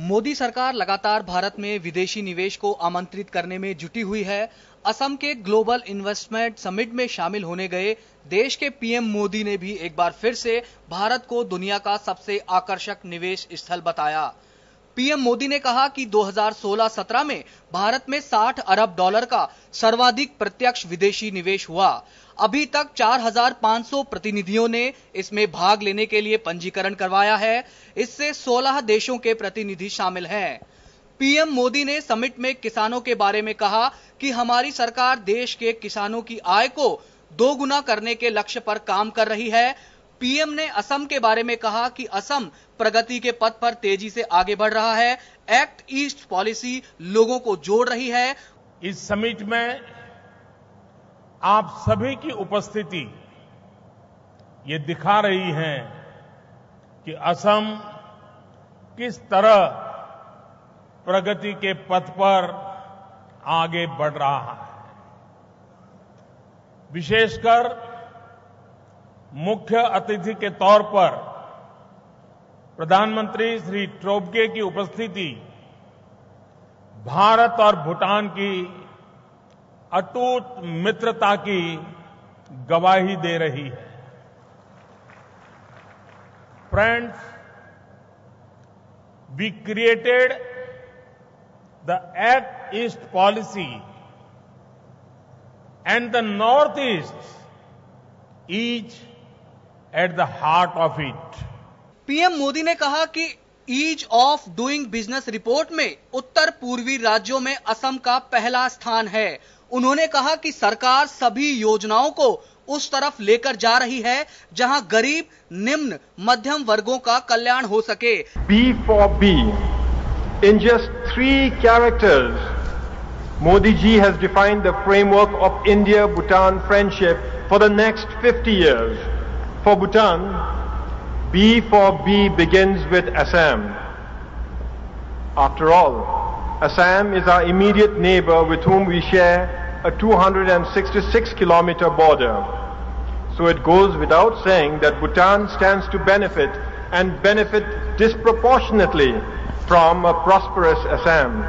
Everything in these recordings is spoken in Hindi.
मोदी सरकार लगातार भारत में विदेशी निवेश को आमंत्रित करने में जुटी हुई है। असम के ग्लोबल इन्वेस्टमेंट समिट में शामिल होने गए देश के पीएम मोदी ने भी एक बार फिर से भारत को दुनिया का सबसे आकर्षक निवेश स्थल बताया। पीएम मोदी ने कहा कि 2016-17 में भारत में 60 अरब डॉलर का सर्वाधिक प्रत्यक्ष विदेशी निवेश हुआ। अभी तक 4,500 प्रतिनिधियों ने इसमें भाग लेने के लिए पंजीकरण करवाया है। इससे 16 देशों के प्रतिनिधि शामिल हैं। पीएम मोदी ने समिट में किसानों के बारे में कहा कि हमारी सरकार देश के किसानों की आय को दोगुना करने के लक्ष्य पर काम कर रही है। पीएम ने असम के बारे में कहा कि असम प्रगति के पथ पर तेजी से आगे बढ़ रहा है। एक्ट ईस्ट पॉलिसी लोगों को जोड़ रही है। इस समिट में आप सभी की उपस्थिति ये दिखा रही है कि असम किस तरह प्रगति के पथ पर आगे बढ़ रहा है। विशेषकर मुख्य अतिथि के तौर पर प्रधानमंत्री श्री ट्रोबगे की उपस्थिति भारत और भूटान की अटूट मित्रता की गवाही दे रही है। Friends, we created the Act East policy and the North East each at the heart of it. PM Modi ने कहा कि ease of doing business report में उत्तर पूर्वी राज्यों में असम का पहला स्थान है। उन्होंने कहा कि सरकार सभी योजनाओं को उस तरफ लेकर जा रही है जहां गरीब, निम्न, मध्यम वर्गों का कल्याण हो सके। B for B. In just 3 characters, Modi ji has defined the framework of India-Bhutan friendship for the next 50 years. For Bhutan, B for B begins with Assam. After all, Assam is our immediate neighbor with whom we share a 266-kilometer border. So it goes without saying that Bhutan stands to benefit and benefit disproportionately from a prosperous Assam.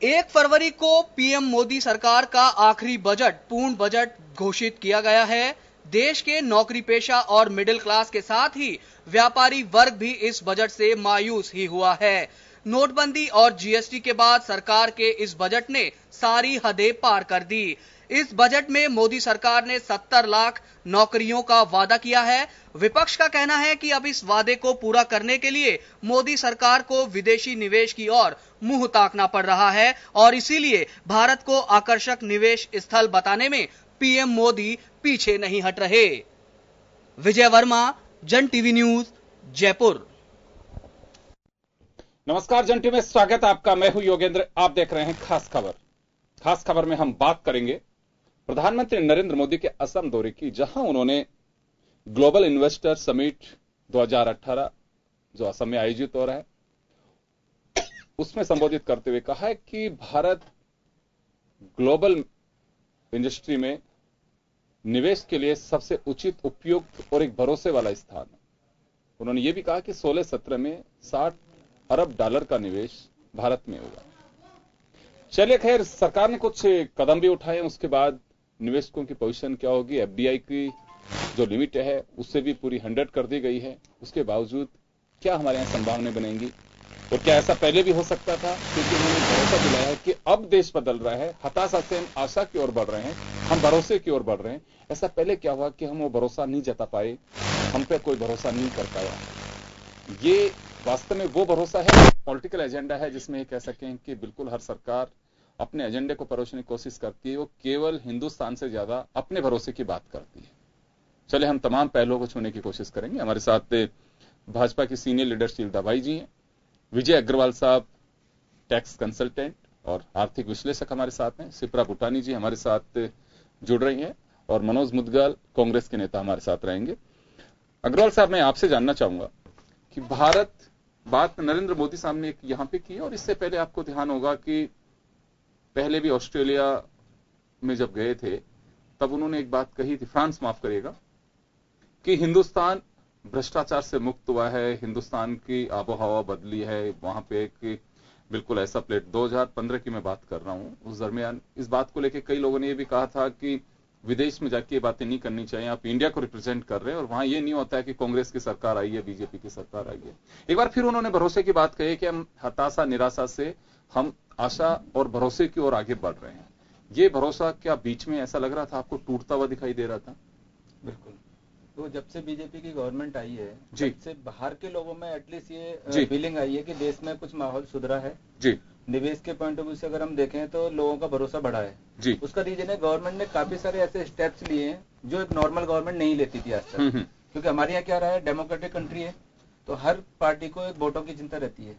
1 फरवरी को पीएम मोदी सरकार का आखिरी बजट पूर्ण बजट घोषित किया गया है। देश के नौकरी पेशा और मिडिल क्लास के साथ ही व्यापारी वर्ग भी इस बजट से मायूस ही हुआ है। नोटबंदी और जीएसटी के बाद सरकार के इस बजट ने सारी हदें पार कर दी। इस बजट में मोदी सरकार ने 70 लाख नौकरियों का वादा किया है। विपक्ष का कहना है कि अब इस वादे को पूरा करने के लिए मोदी सरकार को विदेशी निवेश की ओर मुंह ताकना पड़ रहा है और इसीलिए भारत को आकर्षक निवेश स्थल बताने में पीएम मोदी पीछे नहीं हट रहे। विजय वर्मा, जन टीवी न्यूज, जयपुर। नमस्कार, जन टीवी में स्वागत है आपका। मैं हूं योगेंद्र। आप देख रहे हैं खास खबर। खास खबर में हम बात करेंगे प्रधानमंत्री नरेंद्र मोदी के असम दौरे की, जहां उन्होंने ग्लोबल इन्वेस्टर समिट 2018 जो असम में आयोजित हो रहा है उसमें संबोधित करते हुए कहा है कि भारत ग्लोबल इंडस्ट्री में निवेश के लिए सबसे उचित, उपयुक्त और एक भरोसे वाला स्थान है। उन्होंने यह भी कहा कि 16-17 में 60 अरब डॉलर का निवेश भारत में होगा। चलिए, खैर, सरकार ने कुछ कदम भी उठाए। उसके बाद निवेशकों की पोजीशन क्या होगी, एफडीआई की जो लिमिट है उससे भी पूरी 100 कर दी गई है। उसके बावजूद क्या हमारे यहां संभावनाएं बनेंगी और क्या ऐसा पहले भी हो सकता था? क्योंकि उन्होंने भरोसा दिलाया है कि अब देश बदल रहा है, हताशा से हम आशा की ओर बढ़ रहे हैं, हम भरोसे की ओर बढ़ रहे हैं। ऐसा पहले क्या हुआ कि हम वो भरोसा नहीं जता पाए, हम पे कोई भरोसा नहीं कर पाया। ये वास्तव में वो भरोसा है, पॉलिटिकल एजेंडा है, जिसमें ये कह सकें कि बिल्कुल हर सरकार अपने एजेंडे को परोसने की कोशिश करती है। वो केवल हिंदुस्तान से ज्यादा अपने भरोसे की बात करती है। चले, हम तमाम पहलुओं को छूने की कोशिश करेंगे। हमारे साथ भाजपा की सीनियर लीडर शीलता बाई जी हैं, विजय अग्रवाल साहब टैक्स कंसल्टेंट और आर्थिक विश्लेषक हमारे साथ हैं, शिप्रा भूटानी जी हमारे साथ जुड़ रही हैं और मनोज मुदगल कांग्रेस के नेता हमारे साथ रहेंगे। अग्रवाल साहब, मैं आपसे जानना चाहूंगा कि भारत बात नरेंद्र मोदी साहब ने यहां पे की और इससे पहले आपको ध्यान होगा कि पहले भी ऑस्ट्रेलिया में जब गए थे तब उन्होंने एक बात कही थी, फ्रांस माफ करिएगा, कि हिंदुस्तान भ्रष्टाचार से मुक्त हुआ है, हिंदुस्तान की आबोहवा बदली है, वहां पे एक बिल्कुल ऐसा प्लेट 2015 की मैं बात कर रहा हूं। उस दरमियान इस बात को लेकर कई लोगों ने यह भी कहा था कि विदेश में जाके ये बातें नहीं करनी चाहिए, आप इंडिया को रिप्रेजेंट कर रहे हैं और वहां ये नहीं होता है कि कांग्रेस की सरकार आई है, बीजेपी की सरकार आई है। एक बार फिर उन्होंने भरोसे की बात कही कि हम हताशा निराशा से हम आशा और भरोसे की ओर आगे बढ़ रहे हैं। ये भरोसा क्या बीच में ऐसा लग रहा था आपको टूटता हुआ दिखाई दे रहा था? बिल्कुल। तो जब से बीजेपी की गवर्नमेंट आई है, जी, तब से बाहर के लोगों में एटलीस्ट जी, ये फीलिंग आई है कि देश में कुछ माहौल सुधरा है। जी, निवेश के पॉइंट ऑफ व्यू से अगर हम देखें तो लोगों का भरोसा बढ़ा है। जी, उसका रीजन है गवर्नमेंट ने काफी सारे ऐसे स्टेप्स लिए हैं जो एक नॉर्मल गवर्नमेंट नहीं लेती थी आज तक। क्योंकि हमारे यहाँ क्या रहा है, डेमोक्रेटिक कंट्री है, तो हर पार्टी को एक वोटों की चिंता रहती है।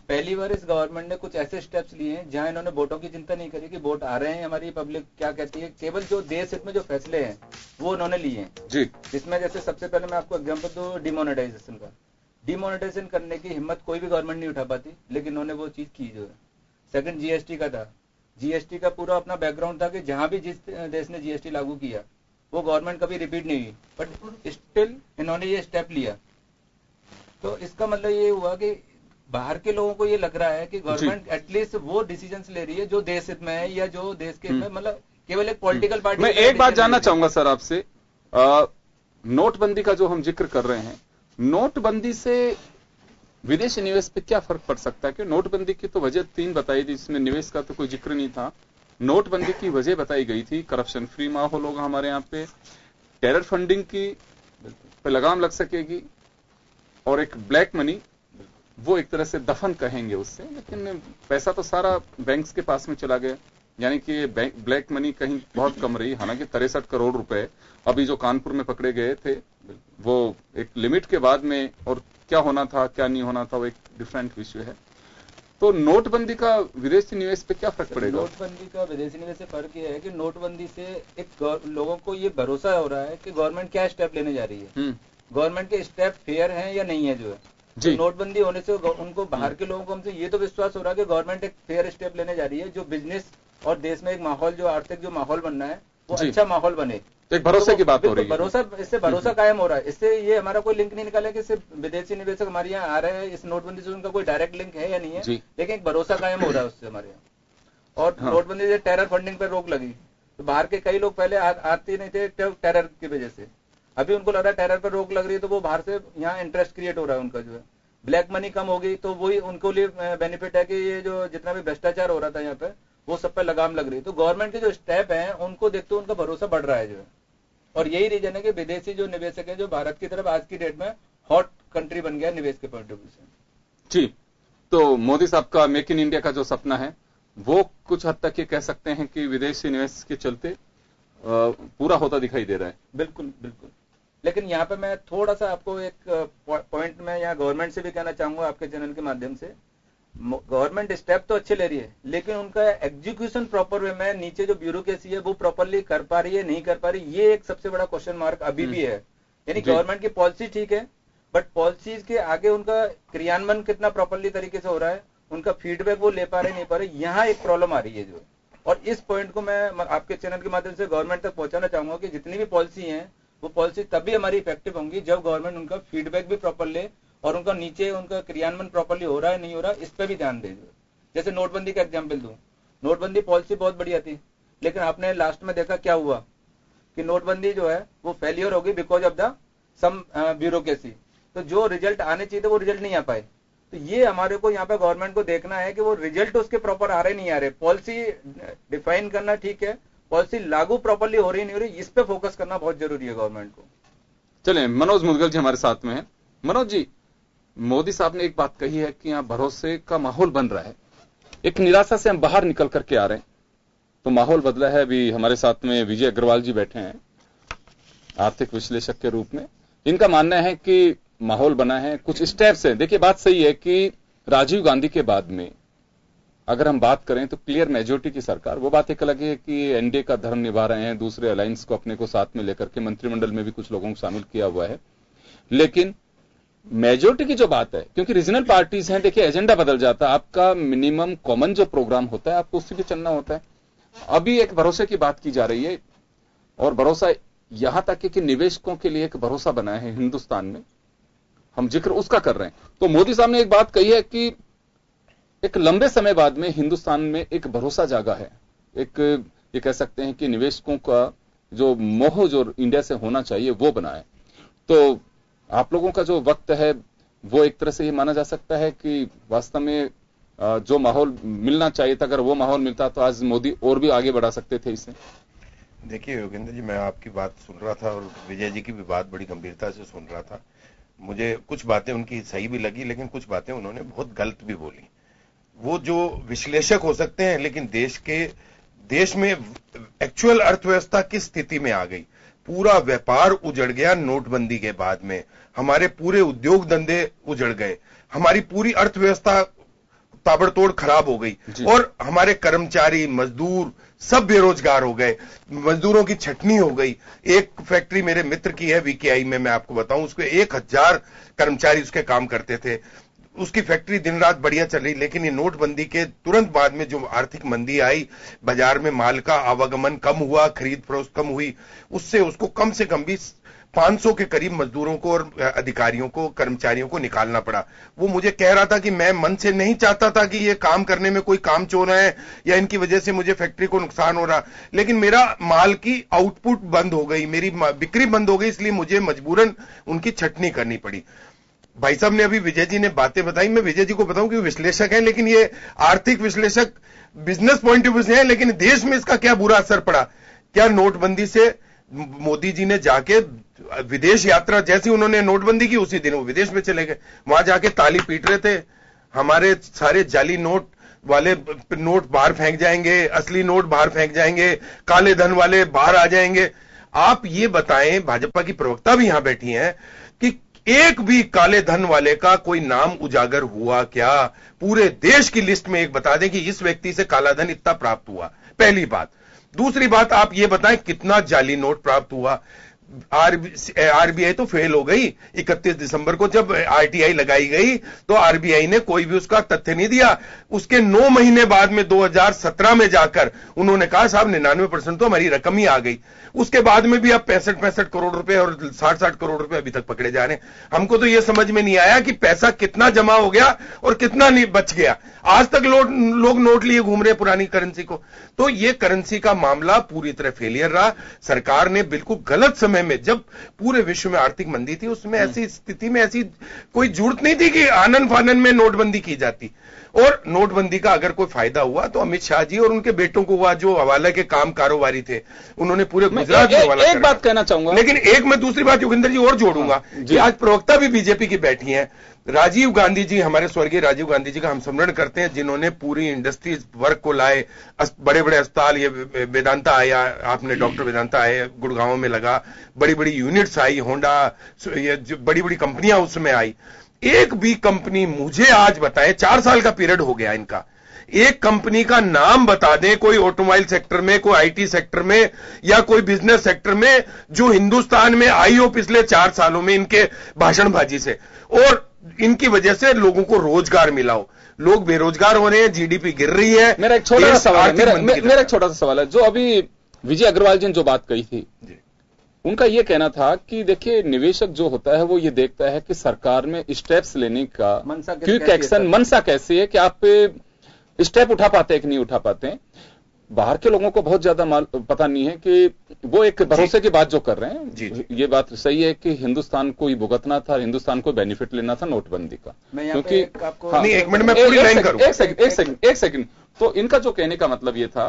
पहली बार इस गवर्नमेंट ने कुछ ऐसे स्टेप्स लिए हैं जहां इन्होंने वोटों की चिंता नहीं करी कि वोट आ रहे हैं, हमारी पब्लिक क्या कहती है, केवल जो देश हित में जो फैसले हैं वो उन्होंने लिए हैं। जी, इसमें जैसे सबसे पहले मैं आपको एग्जांपल दूं डिमोनेटाइजेशन का। डिमोनेटाइजेशन करने की हिम्मत कोई भी गवर्नमेंट नहीं उठा पाती, लेकिन उन्होंने वो चीज की जो है। सेकंड जीएसटी का था। जीएसटी का पूरा अपना बैकग्राउंड था कि जहां भी जिस देश ने जीएसटी लागू किया वो गवर्नमेंट कभी रिपीट नहीं हुई, बट स्टिल इन्होंने ये स्टेप लिया। तो इसका मतलब ये हुआ कि बाहर के लोगों को ये लग रहा है कि गवर्नमेंट एटलीस्ट वो डिसीजंस ले रही है जो देश हित में है या जो देश के हित में, मतलब केवल एक पॉलिटिकल पार्टी। मैं एक बात जानना चाहूंगा सर आपसे, नोटबंदी का जो हम जिक्र कर रहे हैं, नोटबंदी से विदेशी निवेश पे क्या फर्क पड़ सकता है? कि नोटबंदी की तो वजह 3 बताई थी, जिसमें निवेश का तो कोई जिक्र नहीं था। नोटबंदी की वजह बताई गई थी करप्शन फ्री माहौल होगा हमारे यहाँ पे, टेरर फंडिंग की पे लगाम लग सकेगी, और एक ब्लैक मनी वो एक तरह से दफन कहेंगे उससे, लेकिन पैसा तो सारा बैंक्स के पास में चला गया, यानी कि ब्लैक मनी कहीं बहुत कम रही। हालांकि 63 करोड़ रुपए अभी जो कानपुर में पकड़े गए थे वो एक लिमिट के बाद में, और क्या होना था क्या नहीं होना था वो एक डिफरेंट विषय है। तो नोटबंदी का विदेशी निवेश पे क्या फर्क पड़ेगा? नोटबंदी का विदेशी निवेश से फर्क ये है कि नोटबंदी से एक लोगों को ये भरोसा हो रहा है कि गवर्नमेंट क्या स्टेप लेने जा रही है, गवर्नमेंट के स्टेप फेयर हैं या नहीं है जो है। तो नोटबंदी होने से उनको बाहर के लोगों को हमसे ये तो विश्वास हो रहा है कि गवर्नमेंट एक फेयर स्टेप लेने जा रही है, जो बिजनेस और देश में एक माहौल, जो आर्थिक जो माहौल बनना है वो अच्छा माहौल बने। तो एक भरोसे की बात हो रही है। भरोसा, इससे भरोसा कायम हो रहा है। इससे ये हमारा कोई लिंक नहीं निकाला कि सिर्फ विदेशी निवेशक हमारे यहाँ आ रहे हैं, इस नोटबंदी से उनका कोई डायरेक्ट लिंक है या नहीं है, लेकिन एक भरोसा कायम हो रहा है उससे हमारे यहाँ। और नोटबंदी से टेरर फंडिंग पर रोक लगी, तो बाहर के कई लोग पहले आते नहीं थे टेरर की वजह से, अभी उनको लग रहा है टेरर पर रोक लग रही है तो वो बाहर से यहाँ इंटरेस्ट क्रिएट हो रहा है उनका जो है। ब्लैक मनी कम हो गई तो वही उनको लिए बेनिफिट है कि ये जो जितना भी भ्रष्टाचार हो रहा था यहाँ पे वो सब पे लगाम लग रही है। तो गवर्नमेंट के जो स्टेप हैं उनको देखते हुए उनका भरोसा बढ़ रहा है जो है। और यही रीजन है कि विदेशी जो निवेशक है जो भारत की तरफ आज की डेट में हॉट कंट्री बन गया निवेश के पॉइंट ऑफ व्यू से। जी, तो मोदी साहब का मेक इन इंडिया का जो सपना है वो कुछ हद तक ये कह सकते हैं कि विदेशी निवेश के चलते पूरा होता दिखाई दे रहा है। बिल्कुल बिल्कुल। लेकिन यहाँ पे मैं थोड़ा सा आपको एक पॉइंट में यहाँ गवर्नमेंट से भी कहना चाहूंगा आपके चैनल के माध्यम से, गवर्नमेंट स्टेप तो अच्छे ले रही है लेकिन उनका एग्जीक्यूशन प्रॉपर वे में, नीचे जो ब्यूरोक्रेसी है वो प्रॉपरली कर पा रही है नहीं कर पा रही, ये एक सबसे बड़ा क्वेश्चन मार्क अभी भी है। यानी गवर्नमेंट की पॉलिसी ठीक है बट पॉलिसीज के आगे उनका क्रियान्वयन कितना प्रॉपरली तरीके से हो रहा है, उनका फीडबैक वो ले पा रहे नहीं पा रहे, यहाँ एक प्रॉब्लम आ रही है जो। और इस पॉइंट को मैं आपके चैनल के माध्यम से गवर्नमेंट तक पहुंचाना चाहूंगा कि जितनी भी पॉलिसी है वो पॉलिसी तभी हमारी इफेक्टिव होंगी जब गवर्नमेंट उनका फीडबैक भी प्रॉपर ले और उनका नीचे उनका क्रियान्वयन प्रॉपर्ली हो रहा है नहीं हो रहा इस पर भी ध्यान दे। जैसे नोटबंदी का एग्जांपल दूं, नोटबंदी पॉलिसी बहुत बढ़िया थी लेकिन आपने लास्ट में देखा क्या हुआ कि नोटबंदी जो है वो फेलियर हो गई because of the some bureaucracy. तो जो रिजल्ट आने चाहिए थे वो रिजल्ट नहीं आ पाए। तो ये हमारे को यहाँ पे गवर्नमेंट को देखना है कि वो रिजल्ट उसके प्रॉपर आ रहे नहीं आ रहे। पॉलिसी डिफाइन करना ठीक है, पॉलिसी लागू प्रॉपर्ली हो रही नहीं हो रही, इस पे फोकस करना बहुत जरूरी है गवर्नमेंट को। चलें, मनोज मुदगल जी हमारे साथ में हैं। मनोज जी, मोदी साहब ने एक बात कही है कि यहाँ भरोसे का माहौल बन रहा है, एक निराशा से हम बाहर निकल करके आ रहे हैं, तो माहौल बदला है। अभी हमारे साथ में विजय अग्रवाल जी बैठे हैं आर्थिक विश्लेषक के रूप में, इनका मानना है कि माहौल बना है, कुछ स्टेप्स हैं। देखिए बात सही है कि राजीव गांधी के बाद में अगर हम बात करें तो क्लियर मेजोरिटी की सरकार, वो बात एक अलग है कि एनडीए का धर्म निभा रहे हैं, दूसरे अलायंस को अपने को साथ में लेकर के मंत्रिमंडल में भी कुछ लोगों को शामिल किया हुआ है, लेकिन मेजोरिटी की जो बात है, क्योंकि रीजनल पार्टीज हैं, देखिए एजेंडा बदल जाता है, आपका मिनिमम कॉमन जो प्रोग्राम होता है आपको उससे भी चलना होता है। अभी एक भरोसे की बात की जा रही है और भरोसा यहां तक है कि निवेशकों के लिए एक भरोसा बना है हिंदुस्तान में, हम जिक्र उसका कर रहे हैं। तो मोदी साहब ने एक बात कही है कि एक लंबे समय बाद में हिंदुस्तान में एक भरोसा जागा है, एक ये कह सकते हैं कि निवेशकों का जो मोह जो इंडिया से होना चाहिए वो बनाए। तो आप लोगों का जो वक्त है वो एक तरह से ये माना जा सकता है कि वास्तव में जो माहौल मिलना चाहिए था, अगर वो माहौल मिलता तो आज मोदी और भी आगे बढ़ा सकते थे इसे। देखिए योगेंद्र जी, मैं आपकी बात सुन रहा था और विजय जी की भी बात बड़ी गंभीरता से सुन रहा था। मुझे कुछ बातें उनकी सही भी लगी, लेकिन कुछ बातें उन्होंने बहुत गलत भी बोली। वो जो विश्लेषक हो सकते हैं, लेकिन देश में एक्चुअल अर्थव्यवस्था किस स्थिति में आ गई, पूरा व्यापार उजड़ गया नोटबंदी के बाद में, हमारे पूरे उद्योग धंधे उजड़ गए, हमारी पूरी अर्थव्यवस्था ताबड़तोड़ खराब हो गई और हमारे कर्मचारी मजदूर सब बेरोजगार हो गए, मजदूरों की छटनी हो गई। एक फैक्ट्री मेरे मित्र की है वीकेआई में, मैं आपको बताऊं, उसके 1000 कर्मचारी उसके काम करते थे, उसकी फैक्ट्री दिन रात बढ़िया चल रही। लेकिन ये नोटबंदी के तुरंत बाद में जो आर्थिक मंदी आई, बाजार में माल का आवागमन कम हुआ, खरीद फरोख्त कम हुई, उससे उसको कम से कम भी 500 के करीब मजदूरों को और अधिकारियों को, कर्मचारियों को निकालना पड़ा। वो मुझे कह रहा था कि मैं मन से नहीं चाहता था कि ये काम करने में कोई काम चोर है या इनकी वजह से मुझे फैक्ट्री को नुकसान हो रहा, लेकिन मेरा माल की आउटपुट बंद हो गई, मेरी बिक्री बंद हो गई, इसलिए मुझे मजबूरन उनकी छटनी करनी पड़ी। भाई साहब ने अभी विजय जी ने बातें बताई, मैं विजय जी को बताऊं कि विश्लेषक हैं, लेकिन ये आर्थिक विश्लेषक बिजनेस पॉइंट ऑफ व्यू से हैं, लेकिन देश में इसका क्या बुरा असर पड़ा। क्या नोटबंदी से मोदी जी ने जाके विदेश यात्रा, जैसी उन्होंने नोटबंदी की उसी दिन वो विदेश में चले गए, वहां जाके ताली पीट रहे थे, हमारे सारे जाली नोट वाले नोट बाहर फेंक जाएंगे, असली नोट बाहर फेंक जाएंगे, काले धन वाले बाहर आ जाएंगे। आप ये बताएं, भाजपा की प्रवक्ता भी यहां बैठी हैं, कि एक भी काले धन वाले का कोई नाम उजागर हुआ क्या? पूरे देश की लिस्ट में एक बता दें कि इस व्यक्ति से काला धन इतना प्राप्त हुआ, पहली बात। दूसरी बात, आप ये बताएं कितना जाली नोट प्राप्त हुआ। आरबीआई तो फेल हो गई। 31 दिसंबर को जब आरटीआई लगाई गई तो आरबीआई ने कोई भी उसका तथ्य नहीं दिया। उसके 9 महीने बाद में 2017 में जाकर उन्होंने कहा साहब 99% तो हमारी रकम ही आ गई। उसके बाद में भी अब 65 करोड़ रुपए और 60 करोड़ रुपए अभी तक पकड़े जा रहे हैं। हमको तो यह समझ में नहीं आया कि पैसा कितना जमा हो गया और कितना नहीं बच गया। आज तक लोग नोट लिए घूम रहे हैं पुरानी करेंसी को। तो यह करेंसी का मामला पूरी तरह फेलियर रहा। सरकार ने बिल्कुल गलत समय में, जब पूरे विश्व में आर्थिक मंदी थी, उसमें ऐसी स्थिति में ऐसी कोई जरूरत नहीं थी कि आनन फानन में नोटबंदी की जाती। और नोटबंदी का अगर कोई फायदा हुआ तो अमित शाह जी और उनके बेटों को हुआ, जो हवाला के काम कारोबारी थे, उन्होंने पूरे गुजरात में हवाला एक बात कहना चाहूंगा, लेकिन एक मैं दूसरी बात योगेंद्र जी और जोड़ूंगा कि आज प्रवक्ता भी बीजेपी की बैठी हैं। राजीव गांधी जी, हमारे स्वर्गीय राजीव गांधी जी का हम स्मरण करते हैं, जिन्होंने पूरी इंडस्ट्रीज वर्क को लाए, बड़े बड़े अस्पताल, ये वेदांता आया, आपने डॉक्टर वेदांता आए, गुड़गांव में लगा, बड़ी बड़ी यूनिट्स आई, होंडा, ये बड़ी बड़ी कंपनियां उसमें आई। एक भी कंपनी मुझे आज बताए, 4 साल का पीरियड हो गया इनका, एक कंपनी का नाम बता दें, कोई ऑटोमोबाइल सेक्टर में, कोई आईटी सेक्टर में या कोई बिजनेस सेक्टर में, जो हिंदुस्तान में आई हो पिछले 4 सालों में इनके भाषणबाजी से, और इनकी वजह से लोगों को रोजगार मिला हो। लोग बेरोजगार हो रहे हैं, जीडीपी गिर रही है। मेरा एक छोटा सा सवाल है, जो अभी विजय अग्रवाल जी ने जो बात कही थी, उनका यह कहना था कि देखिए निवेशक जो होता है वो ये देखता है कि सरकार में स्टेप्स लेने का क्विक एक्शन मनसा कैसी है, कि आप स्टेप उठा पाते हैं कि नहीं उठा पाते हैं। बाहर के लोगों को बहुत ज्यादा पता नहीं है कि वो एक भरोसे की बात जो कर रहे हैं, ये बात सही है कि हिंदुस्तान को ही भुगतना था, हिंदुस्तान को बेनिफिट लेना था नोटबंदी का। क्योंकि नहीं, एक मिनट में पूरी लाइन करूं, एक सेकंड। तो इनका जो कहने का मतलब ये था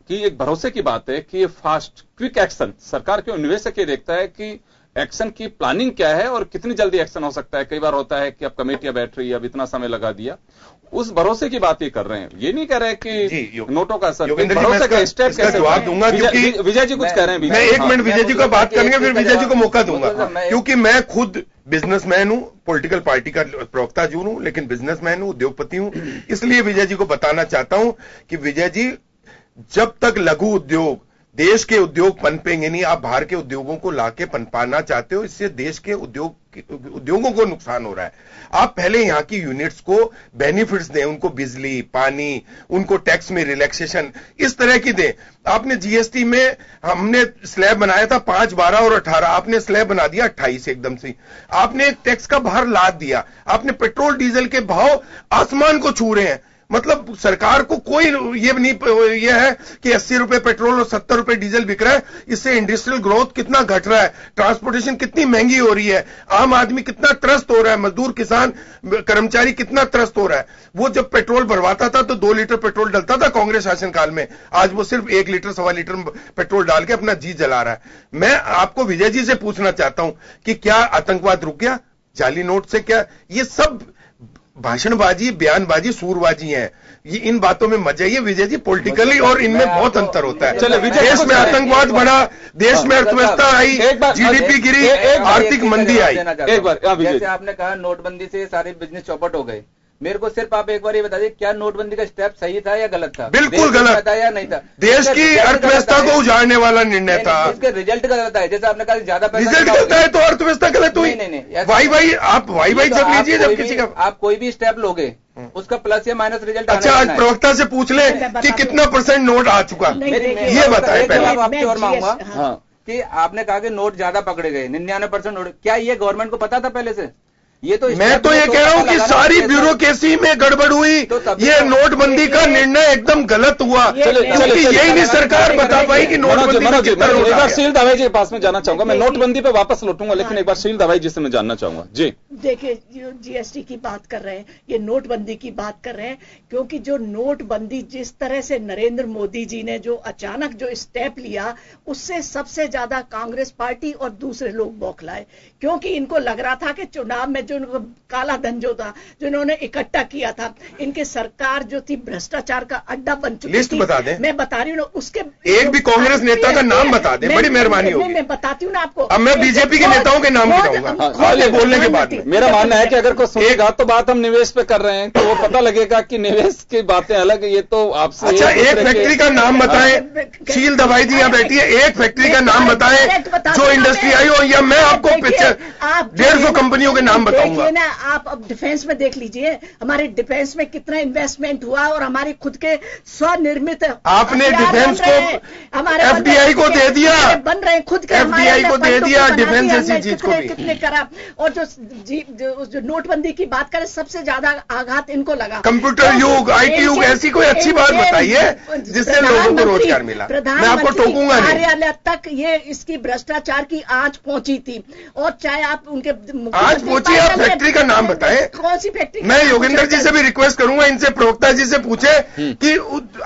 कि एक भरोसे की बात है कि ये फास्ट क्विक एक्शन, सरकार के निवेशक ये देखता है कि एक्शन की प्लानिंग क्या है और कितनी जल्दी एक्शन हो सकता है। कई बार होता है कि अब कमेटियां बैठ रही है, अब इतना समय लगा दिया, उस भरोसे की बात ही कर रहे हैं। ये नहीं कह रहे कि नोटों का असर, भरोसे का स्टेप कैसे जवाब दूंगा, क्योंकि विजय जी कुछ कह रहे हैं। मैं 1 मिनट विजय जी का बात करेंगे, फिर विजय जी को मौका दूंगा, क्योंकि मैं खुद बिजनेसमैन हूं, पॉलिटिकल पार्टी का प्रवक्ता जरूर हूं, लेकिन बिजनेसमैन हूं, उद्योगपति हूं। इसलिए विजय जी को बताना चाहता हूं कि विजय जी, जब तक लघु उद्योग देश के उद्योग पनपेंगे नहीं। आप बाहर के उद्योगों को लाके पनपाना चाहते हो, इससे देश के उद्योगों को नुकसान हो रहा है। आप पहले यहां की यूनिट्स को बेनिफिट्स दें, उनको बिजली, पानी, उनको टैक्स में रिलैक्सेशन इस तरह की दें। आपने जीएसटी में हमने स्लैब बनाया था 5, 12 और 18, आपने स्लैब बना दिया 28 एकदम से। आपने एक टैक्स का भार लाद दिया। आपने पेट्रोल डीजल के भाव आसमान को छू रहे हैं। मतलब सरकार को कोई ये है कि 80 रुपए पेट्रोल और 70 रुपए डीजल बिक रहा है, इससे इंडस्ट्रियल ग्रोथ कितना घट रहा है, ट्रांसपोर्टेशन कितनी महंगी हो रही है, आम आदमी कितना त्रस्त हो रहा है, मजदूर, किसान, कर्मचारी कितना त्रस्त हो रहा है। वो जब पेट्रोल भरवाता था तो 2 लीटर पेट्रोल डलता था कांग्रेस शासनकाल में, आज वो सिर्फ 1 लीटर 1.25 लीटर पेट्रोल डाल के अपना जी जला रहा है। मैं आपको विजय जी से पूछना चाहता हूं कि क्या आतंकवाद रुक गया जाली नोट से? क्या ये सब भाषणबाजी, बयानबाजी, सूरबाजी है? ये इन बातों में मजा है विजय जी, पॉलिटिकली और इनमें बहुत अंतर होता है। चलो, देश में आतंकवाद बढ़ा, देश में अर्थव्यवस्था आई, जीडीपी गिरी, आर्थिक मंदी आई। एक बार जैसे आपने कहा नोटबंदी से सारे बिजनेस चौपट हो गए, मेरे को सिर्फ आप एक बार ये बता दीजिए, क्या नोटबंदी का स्टेप सही था या गलत था? बिल्कुल गलत था या नहीं था? देश की अर्थव्यवस्था को उजाड़ने वाला निर्णय था। इसके रिजल्ट गलत है, जैसे आपने कहा ज्यादा पैसा रिजल्ट गलत है तो अर्थव्यवस्था गलत हुई। नहीं, वाई जब लीजिए, जब किसी का आप कोई भी स्टेप लोगे उसका प्लस या माइनस रिजल्ट। अच्छा, आज प्रवक्ता से पूछ ले कि कितना % नोट आ चुका, ये बताएं पहले। आपकी और मांगूंगा कि आपने कहा कि नोट ज्यादा पकड़े गए, 99% नोट, क्या ये गवर्नमेंट को पता था पहले से? ये तो मैं तो ये कह रहा हूं कि सारी ब्यूरोक्रेसी में गड़बड़ हुई, ये नोटबंदी का निर्णय एकदम गलत हुआ, क्योंकि यही नहीं सरकार बता पाई कि नोटबंदी। एक बार शील दवाई जी के पास में जाना चाहूंगा, मैं नोटबंदी पे वापस लौटूंगा, लेकिन एक बार शील दवाई जी से मैं जानना चाहूंगा। जी देखिए, जो जीएसटी की बात कर रहे हैं, ये नोटबंदी की बात कर रहे हैं, क्योंकि जो नोटबंदी जिस तरह से नरेंद्र मोदी जी ने जो अचानक जो स्टेप लिया, उससे सबसे ज्यादा कांग्रेस पार्टी और दूसरे लोग बौखलाए, क्योंकि इनको लग रहा था कि चुनाव में जो काला धन जो था, जो इन्होंने इकट्ठा किया था, इनके सरकार जो थी भ्रष्टाचार का अड्डा बन चुकी थी। लिस्ट बता दें, मैं बता रही हूँ उसके एक भी कांग्रेस नेता का नाम बता दें, बड़ी मेहरबानी होगी। मैं बताती हूँ ना आपको। अब मैं बीजेपी के नेताओं के नाम गिनाऊंगा बोलने के बाद। मेरा मानना है कि अगर कोई सुनेगा तो बात हम निवेश पे कर रहे हैं, तो वो पता लगेगा कि निवेश की बातें अलग, ये तो आपसे। अच्छा, एक फैक्ट्री का नाम बताएं, शील दवाई जी यहाँ बैठी है, एक फैक्ट्री का नाम बताएं जो इंडस्ट्री आई हो, या मैं आपको पिक्चर 150 कंपनियों के नाम बताऊंगा। ना आप अब डिफेंस में देख लीजिए, हमारे डिफेंस में कितना इन्वेस्टमेंट हुआ, और हमारे खुद के स्वनिर्मित आपने डिफेंस को हमारे एफडीआई को दे दिया, बन रहे हैं खुद के, एफडीआई को दे दिया, डिफेंस ऐसी चीज को भी कितने करा। और जो नोटबंदी की बात करें, सबसे ज्यादा आघात इनको लगा। कंप्यूटर युग, IT युग, ऐसी कोई अच्छी बात बताइए जिससे लोगों को रोजगार मिला। मैं आपको टोकूंगा नहीं। कार्यालय तक ये इसकी भ्रष्टाचार की आंच पहुंची थी, और चाहे आप उनके आज पहुंची, आप फैक्ट्री का नाम बताएं, कौन सी फैक्ट्री? मैं योगेंद्र जी से भी रिक्वेस्ट करूंगा, इनसे प्रवक्ता जी से पूछे कि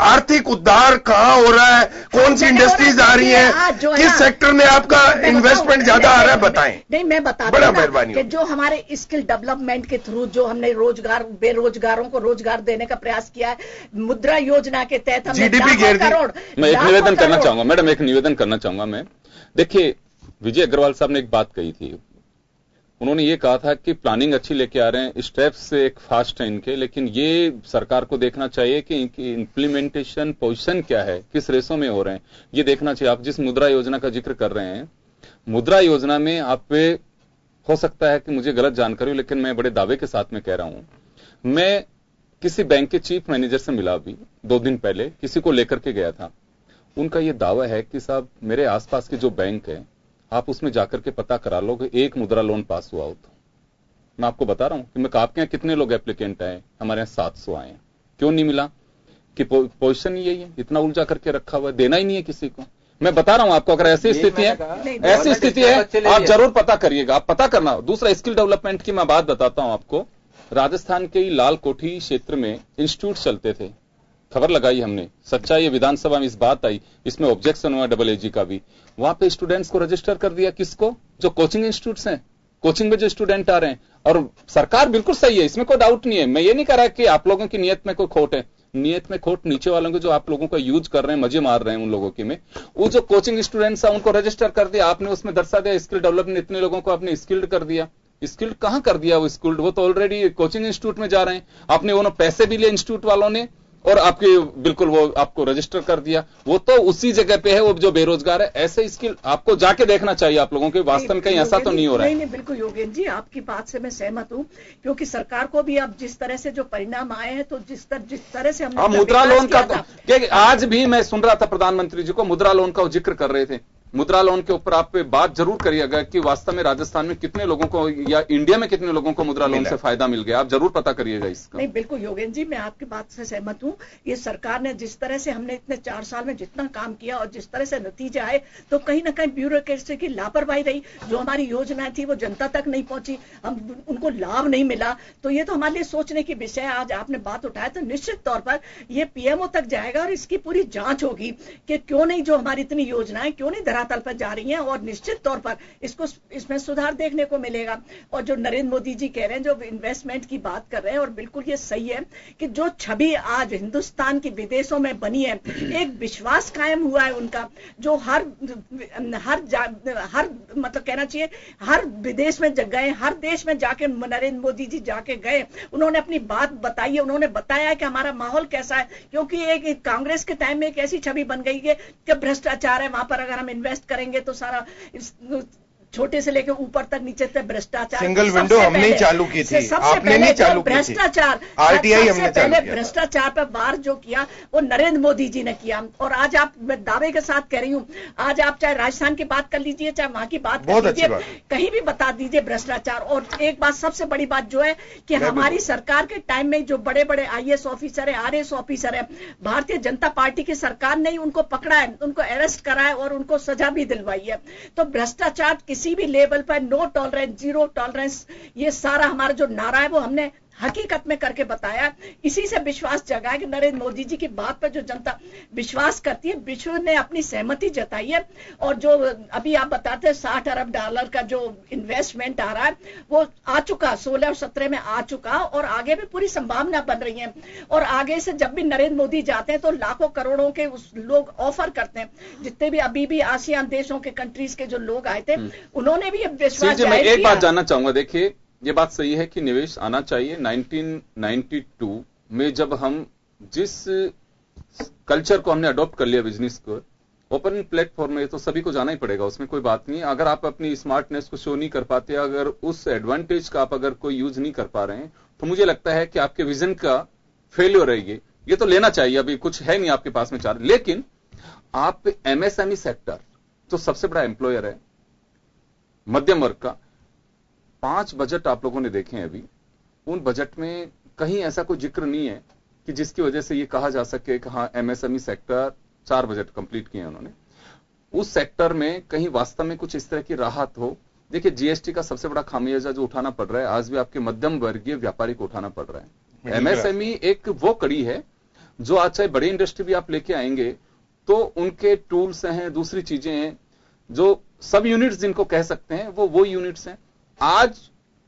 आर्थिक उद्धार कहां हो रहा है, कौन सी इंडस्ट्रीज आ रही है, किस सेक्टर में आपका इन्वेस्टमेंट ज्यादा आ रहा है, बताएं। नहीं, मैं बता बड़ा मेहरबानी कि जो हमारे स्किल डेवलपमेंट के थ्रू जो हमने रोजगार, बेरोजगारों को रोजगार देने का प्रयास किया है, मुद्रा योजना के तहत हमने GDP करोड़। मैं एक निवेदन करना चाहूंगा मैडम, एक निवेदन करना चाहूंगा मैं। देखिए, विजय अग्रवाल साहब ने एक बात कही थी, उन्होंने ये कहा था कि प्लानिंग अच्छी लेके आ रहे हैं, स्टेप्स एक फास्ट है इनके, लेकिन ये सरकार को देखना चाहिए कि इनकी इंप्लीमेंटेशन पोजीशन क्या है, किस रेसों में हो रहे हैं, ये देखना चाहिए। आप जिस मुद्रा योजना का जिक्र कर रहे हैं, मुद्रा योजना में आप पे हो सकता है कि मुझे गलत जानकारी हो, लेकिन मैं बड़े दावे के साथ में कह रहा हूं। मैं किसी बैंक के चीफ मैनेजर से मिला अभी 2 दिन पहले, किसी को लेकर के गया था। उनका यह दावा है कि साहब मेरे आसपास के जो बैंक है, आप उसमें जाकर के पता करा लो कि एक मुद्रा लोन पास हुआ हो तो। मैं आपको बता रहा हूं कि मैं आपके यहाँ कितने लोग एप्लीकेंट आए, हमारे यहाँ 700 आए हैं। क्यों नहीं मिला? कि पोजीशन ही यही है, इतना उलझा करके रखा हुआ है, देना ही नहीं है किसी को। मैं बता रहा हूं आपको, अगर ऐसी स्थिति है, ऐसी स्थिति है, आप जरूर पता करिएगा, आप पता करना। दूसरा, स्किल डेवलपमेंट की मैं बात बताता हूं आपको। राजस्थान के लाल कोठी क्षेत्र में इंस्टीट्यूट चलते थे, खबर लगाई हमने, सच्चाई ये विधानसभा में इस बात आई, इसमें ऑब्जेक्शन हुआ AAG का भी। वहां पे स्टूडेंट्स को रजिस्टर कर दिया, किसको? जो कोचिंग इंस्टीट्यूट्स हैं, कोचिंग में जो स्टूडेंट आ रहे हैं। और सरकार बिल्कुल सही है, इसमें कोई डाउट नहीं है। मैं ये नहीं कह रहा कि आप लोगों की नीयत में कोई खोट है, नियत में खोट नीचे वालों के, जो आप लोगों का यूज कर रहे हैं, मजे मार रहे हैं उन लोगों की में। वो जो कोचिंग स्टूडेंट्स है उनको रजिस्टर कर दिया आपने, उसमें दर्शा दिया स्किल डेवलपमेंट, इतने लोगों को आपने स्किल्ड कर दिया। स्किल्ड कहां कर दिया? वो स्किल्ड वो तो ऑलरेडी कोचिंग इंस्टीट्यूट में जा रहे हैं। आपने वो पैसे भी लिए इंस्टीट्यूट वालों ने, और आपकी बिल्कुल वो आपको रजिस्टर कर दिया, वो तो उसी जगह पे है वो जो बेरोजगार है। ऐसे स्किल आपको जाके देखना चाहिए आप लोगों के, वास्तव में कहीं ऐसा तो नहीं हो रहा है। नहीं, बिल्कुल योगेंद्र जी, आपकी बात से मैं सहमत हूं, क्योंकि सरकार को भी अब जिस तरह से जो परिणाम आए हैं, तो जिस तरह से हमने मुद्रा लोन का आज भी मैं सुन रहा था प्रधानमंत्री जी को मुद्रा लोन का जिक्र कर रहे थे। मुद्रा लोन के ऊपर आप बात जरूर करिएगा कि वास्तव में राजस्थान में कितने लोगों को या इंडिया में कितने लोगों को मुद्रा लोन से फायदा मिल गया, आप जरूर पता करिएगा इसका। नहीं, बिल्कुल योगेंद्र जी, मैं आपकी बात से सहमत हूं। ये सरकार ने जिस तरह से हमने इतने 4 साल में जितना काम किया और जिस तरह से नतीजे आए, तो कहीं ना कहीं ब्यूरोक्रेसी की लापरवाही रही। जो हमारी योजनाएं थी वो जनता तक नहीं पहुंची, हम उनको लाभ नहीं मिला। तो ये तो हमारे लिए सोचने की विषय है। आज आपने बात उठाया तो निश्चित तौर पर ये पीएमओ तक जाएगा और इसकी पूरी जांच होगी कि क्यों नहीं जो हमारी इतनी योजनाएं क्यों नहीं धरातल पर जा रही हैं, और निश्चित तौर पर इसमें सुधार देखने को मिलेगा। और जो नरेंद्र मोदी जी कह रहे हैं, जो इन्वेस्टमेंट की बात कर रहे हैं, और बिल्कुल ये सही है कि जो छवि आज हिंदुस्तान की विदेशों में बनी है, एक विश्वास कायम हुआ है उनका, जो हर मतलब कहना चाहिए हर विदेश में गए, हर देश में जाके नरेंद्र मोदी जी जाके गए, उन्होंने अपनी बात बताई है, उन्होंने बताया है कि हमारा माहौल कैसा है। क्योंकि एक कांग्रेस के टाइम में एक ऐसी छवि बन गई है कि भ्रष्टाचार है, वहां पर अगर हम इन्वेस्ट करेंगे तो सारा छोटे से लेकर ऊपर तक नीचे तक भ्रष्टाचार। सिंगल विंडो हमने चालू की थी, आपने नहीं चालू की थी। भ्रष्टाचार, आरटीआई हमने चालू किया। भ्रष्टाचार पर वार जो किया वो नरेंद्र मोदी जी ने किया। और आज आप, मैं दावे के साथ कह रही हूं, आज आप चाहे राजस्थान की बात कर लीजिए, चाहे वहां की बात कर लीजिए, कहीं भी बता दीजिए भ्रष्टाचार। और एक बात, सबसे बड़ी बात जो है कि हमारी सरकार के टाइम में जो बड़े बड़े आईएएस ऑफिसर है, आरएएस ऑफिसर है, भारतीय जनता पार्टी की सरकार ने उनको पकड़ा है, उनको अरेस्ट करा है और उनको सजा भी दिलवाई है। तो भ्रष्टाचार किसी भी लेवल पर नो टॉलरेंस, जीरो टॉलरेंस, ये सारा हमारा जो नारा है वो हमने हकीकत में करके बताया। इसी से विश्वास जगा है कि नरेंद्र मोदी जी की बात पर जो जनता विश्वास करती है, विश्व ने अपनी सहमति जताई है। और जो अभी आप बताते हैं $60 अरब का जो इन्वेस्टमेंट आ रहा है वो आ चुका, 16 और 17 में आ चुका, और आगे भी पूरी संभावना बन रही है। और आगे से जब भी नरेंद्र मोदी जाते हैं तो लाखों करोड़ों के लोग ऑफर करते हैं। जितने भी अभी भी आसियान देशों के कंट्रीज के जो लोग आए थे, उन्होंने भी विश्वास मैं एक बात जानना चाहूंगा। देखिए, ये बात सही है कि निवेश आना चाहिए। 1992 में जब हम जिस कल्चर को हमने अडॉप्ट कर लिया बिजनेस को, ओपन प्लेटफॉर्म में, तो सभी को जाना ही पड़ेगा, उसमें कोई बात नहीं है। अगर आप अपनी स्मार्टनेस को शो नहीं कर पाते, अगर उस एडवांटेज का आप अगर कोई यूज नहीं कर पा रहे हैं, तो मुझे लगता है कि आपके विजन का फेल्योर रहेगी। ये तो लेना चाहिए, अभी कुछ है नहीं आपके पास में चार। लेकिन आप एमएसएमई सेक्टर जो सबसे बड़ा एम्प्लॉयर है मध्यम वर्ग का, 5 बजट आप लोगों ने देखे हैं अभी, उन बजट में कहीं ऐसा कोई जिक्र नहीं है कि जिसकी वजह से ये कहा जा सके कि हाँ एमएसएमई सेक्टर 4 बजट कंप्लीट किए उन्होंने, उस सेक्टर में कहीं वास्तव में कुछ इस तरह की राहत हो। देखिए, जीएसटी का सबसे बड़ा खामियाजा जो उठाना पड़ रहा है आज भी आपके मध्यम वर्गीय व्यापारी को उठाना पड़ रहा है। एमएसएमई एक वो कड़ी है जो आज चाहे बड़ी इंडस्ट्री भी आप लेके आएंगे तो उनके टूल्स हैं, दूसरी चीजें हैं, जो सब यूनिट्स जिनको कह सकते हैं वो यूनिट्स हैं। आज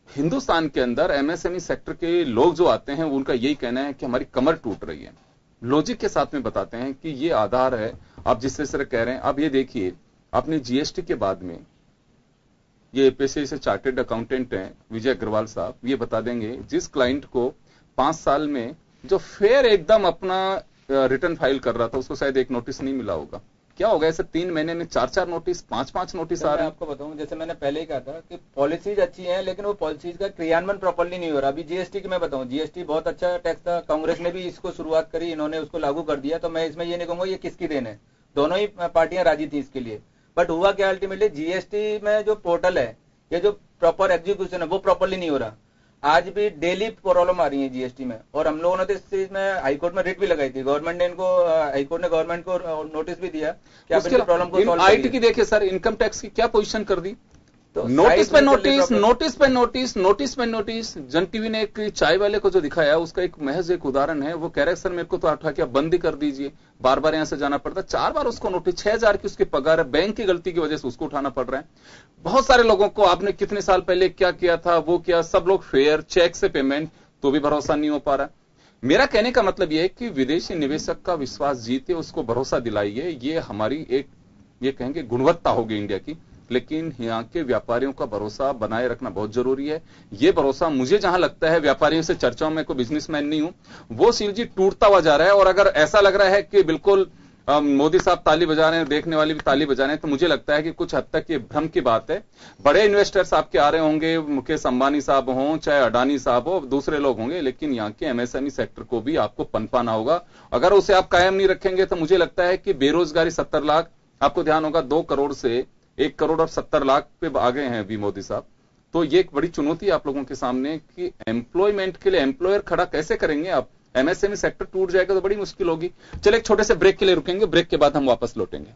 हिंदुस्तान के अंदर एमएसएमई सेक्टर के लोग जो आते हैं उनका यही कहना है कि हमारी कमर टूट रही है। लॉजिक के साथ में बताते हैं कि ये आधार है, आप जिस तरह कह रहे हैं। अब ये देखिए, आपने जीएसटी के बाद में ये पेशे से चार्टेड अकाउंटेंट हैं विजय अग्रवाल साहब, ये बता देंगे जिस क्लाइंट को 5 साल में जो फेयर एकदम अपना रिटर्न फाइल कर रहा था उसको शायद एक नोटिस नहीं मिला होगा। क्या होगा ऐसे 3 महीने में 4-4 नोटिस, 5-5 नोटिस आ रहे हैं। आपको बताऊं, जैसे मैंने पहले ही कहा था कि पॉलिसीज अच्छी हैं लेकिन वो पॉलिसीज का क्रियान्वयन प्रॉपर्ली नहीं हो रहा। अभी जीएसटी की मैं बताऊं, जीएसटी बहुत अच्छा टैक्स था, कांग्रेस ने भी इसको शुरुआत करी, इन्होंने उसको लागू कर दिया। तो मैं इसमें ये नहीं कहूंगा ये किसकी देन है, दोनों ही पार्टियां राजी थी इसके लिए। बट हुआ क्या, अल्टीमेटली जीएसटी में जो पोर्टल है, ये जो प्रॉपर एग्जीक्यूशन है वो प्रॉपरली नहीं हो रहा। आज भी डेली प्रॉब्लम आ रही है जीएसटी में, और हम लोगों ने तो इस चीज में हाईकोर्ट में रिट भी लगाई थी। गवर्नमेंट ने इनको, हाईकोर्ट ने गवर्नमेंट को नोटिस भी दिया कि आप इनकी प्रॉब्लम को सॉल्व आईटी की देखिए सर, इनकम टैक्स की क्या पोजीशन कर दी, तो नोटिस पे नोटिस, नोटिस पे नोटिस, नोटिस पे नोटिस। जन टीवी ने एक चाय वाले को जो दिखाया उसका एक महज एक उदाहरण है। वो कह रहे सर मेरे को तो उठा के आप बंद ही कर दीजिए, बार बार यहां से जाना पड़ता है। 4 बार उसको नोटिस, 6000 की उसकी पगार है, बैंक की गलती की वजह से उसको उठाना पड़ रहा है। बहुत सारे लोगों को आपने कितने साल पहले क्या किया था, वो किया, सब लोग फेयर चेक से पेमेंट, तो भी भरोसा नहीं हो पा रहा। मेरा कहने का मतलब यह है कि विदेशी निवेशक का विश्वास जीते, उसको भरोसा दिलाइए। ये हमारी एक, ये कहेंगे गुणवत्ता होगी इंडिया की। लेकिन यहाँ के व्यापारियों का भरोसा बनाए रखना बहुत जरूरी है। ये भरोसा मुझे जहां लगता है, व्यापारियों से चर्चाओं में, कोई बिजनेसमैन नहीं हूं, वो सील जी टूटता हुआ जा रहा है। और अगर ऐसा लग रहा है कि बिल्कुल मोदी साहब ताली बजा रहे हैं, देखने वाले भी ताली बजा रहे हैं, तो मुझे लगता है कि कुछ हद तक ये भ्रम की बात है। बड़े इन्वेस्टर्स आपके आ रहे होंगे, मुकेश अंबानी साहब हों, चाहे अडानी साहब हो, दूसरे लोग होंगे, लेकिन यहाँ के एमएसएमई सेक्टर को भी आपको पनपाना होगा। अगर उसे आप कायम नहीं रखेंगे तो मुझे लगता है कि बेरोजगारी 70 लाख, आपको ध्यान होगा 2 करोड़ से 1 करोड़ और 70 लाख पे आ गए हैं अभी मोदी साहब। तो ये एक बड़ी चुनौती है आप लोगों के सामने कि एम्प्लॉयमेंट के लिए एम्प्लॉयर खड़ा कैसे करेंगे आप। एमएसएमई सेक्टर टूट जाएगा तो बड़ी मुश्किल होगी। चलिए एक छोटे से ब्रेक के लिए रुकेंगे, ब्रेक के बाद हम वापस लौटेंगे।